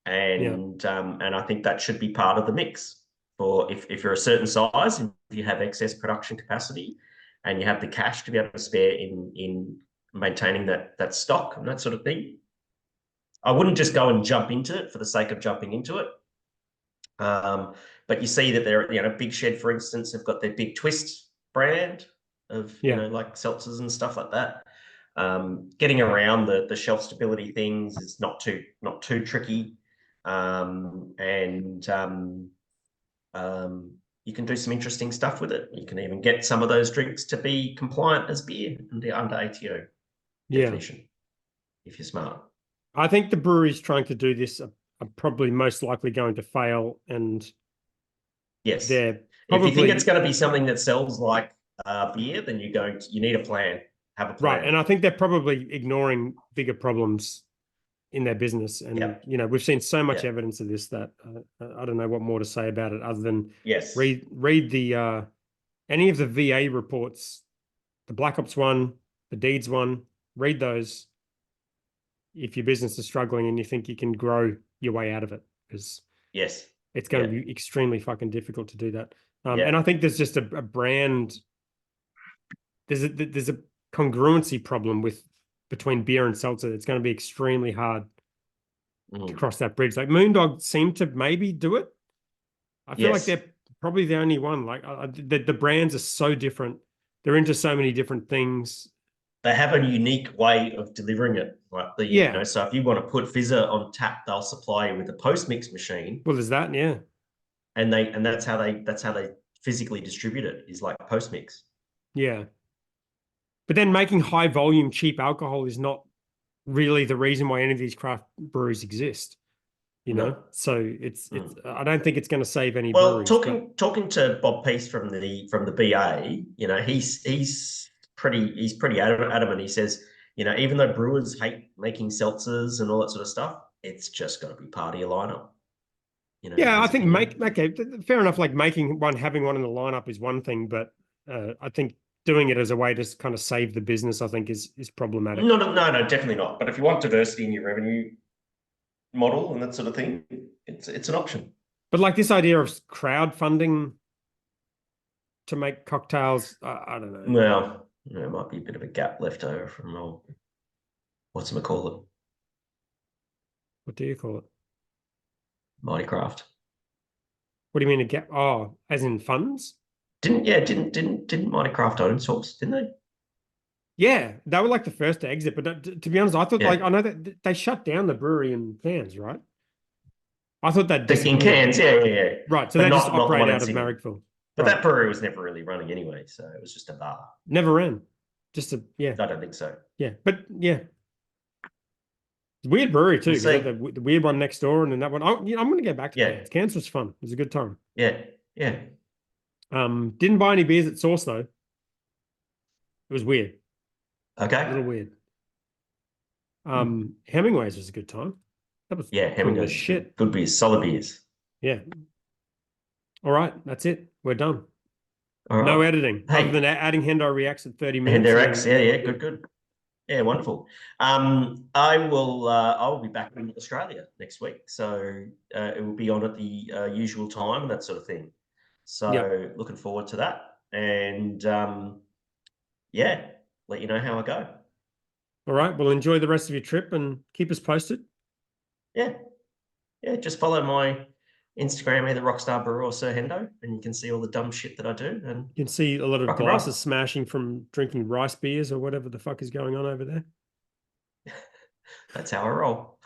And I think that should be part of the mix. For if you're a certain size, if you have excess production capacity and you have the cash to be able to spare in maintaining that stock and that sort of thing, I wouldn't just go and jump into it for the sake of jumping into it. But you see that they're, Big Shed, for instance, have got their Big Twist brand of, like seltzers and stuff like that. Getting around the shelf stability things is not too tricky. You can do some interesting stuff with it. You can even get some of those drinks to be compliant as beer under ATO definition, if you're smart. I think the breweries trying to do this are probably most likely going to fail, and yes, they're probably, if you think it's going to be something that sells like beer, then you need a plan. Have a plan, right? And I think they're probably ignoring bigger problems in their business, and we've seen so much evidence of this that I don't know what more to say about it other than read the any of the VA reports, the Black Ops one, the Deeds one. Read those if your business is struggling and you think you can grow your way out of it, because it's going to be extremely fucking difficult to do that. And I think there's just a brand. There's a congruency problem between beer and seltzer. It's going to be extremely hard to cross that bridge. Like Moondog seemed to maybe do it. I feel like they're probably the only one. Like the brands are so different. They're into so many different things. They have a unique way of delivering it. Like so if you want to put Fizzer on tap, they'll supply you with a post mix machine. Well, there's that, and that's how they physically distribute it, is like post mix. Yeah. But then making high volume, cheap alcohol is not really the reason why any of these craft breweries exist. So it's I don't think it's going to save any breweries. Talking to Bob Peace from the BA, he's pretty adamant. He says, even though brewers hate making seltzers and all that sort of stuff, it's just going to be part of your lineup. I think fair enough. Like having one in the lineup is one thing, but I think doing it as a way to kind of save the business, I think is problematic. No, definitely not. But if you want diversity in your revenue model and that sort of thing, it's an option. But like this idea of crowdfunding to make cocktails, I don't know. Well, there might be a bit of a gap left over from what's it call it? What do you call it? Mighty Craft. What do you mean a gap? Oh, as in funds? Didn't Mighty Craft own Source, didn't they? Yeah, they were like the first to exit. But to be honest, I thought Yeah. like I know that they shut down the brewery in Cairns, right? I thought that In disappeared. Cairns, yeah. Right, so But they just not the operate one in out of Sydney. Marrickville. But Right. that brewery was never really running anyway, so it was just a bar. Never ran. Just a I don't think so. yeah. But yeah, weird brewery too. We'll 'Cause they see. had the weird one next door, and then that one. I'm going to go back to Yeah. Cairns. Cairns was fun. It was a good time. Yeah. Didn't buy any beers at Source though. It was weird. Okay. A little weird. Hemingway's was a good time. That was Yeah, cool Hemingway's as shit. good beers, solid beers. Yeah. All right, that's it. We're done. All right. No editing, Hey. other than adding Hendo reacts at 30 minutes. Hendo and X, then- yeah, good. Yeah, wonderful. I will be back in Australia next week, so it will be on at the usual time and that sort of thing. So looking forward to that, and yeah, let you know how I go. All right. Well, enjoy the rest of your trip and keep us posted. Yeah, just follow my Instagram, either Rockstar Brewer or Sir Hendo, and you can see all the dumb shit that I do. And You can see a lot of rock and roll. glasses smashing from drinking rice beers or whatever the fuck is going on over there. That's how I roll.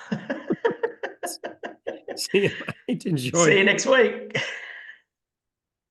See you, mate. Enjoy. See you next week.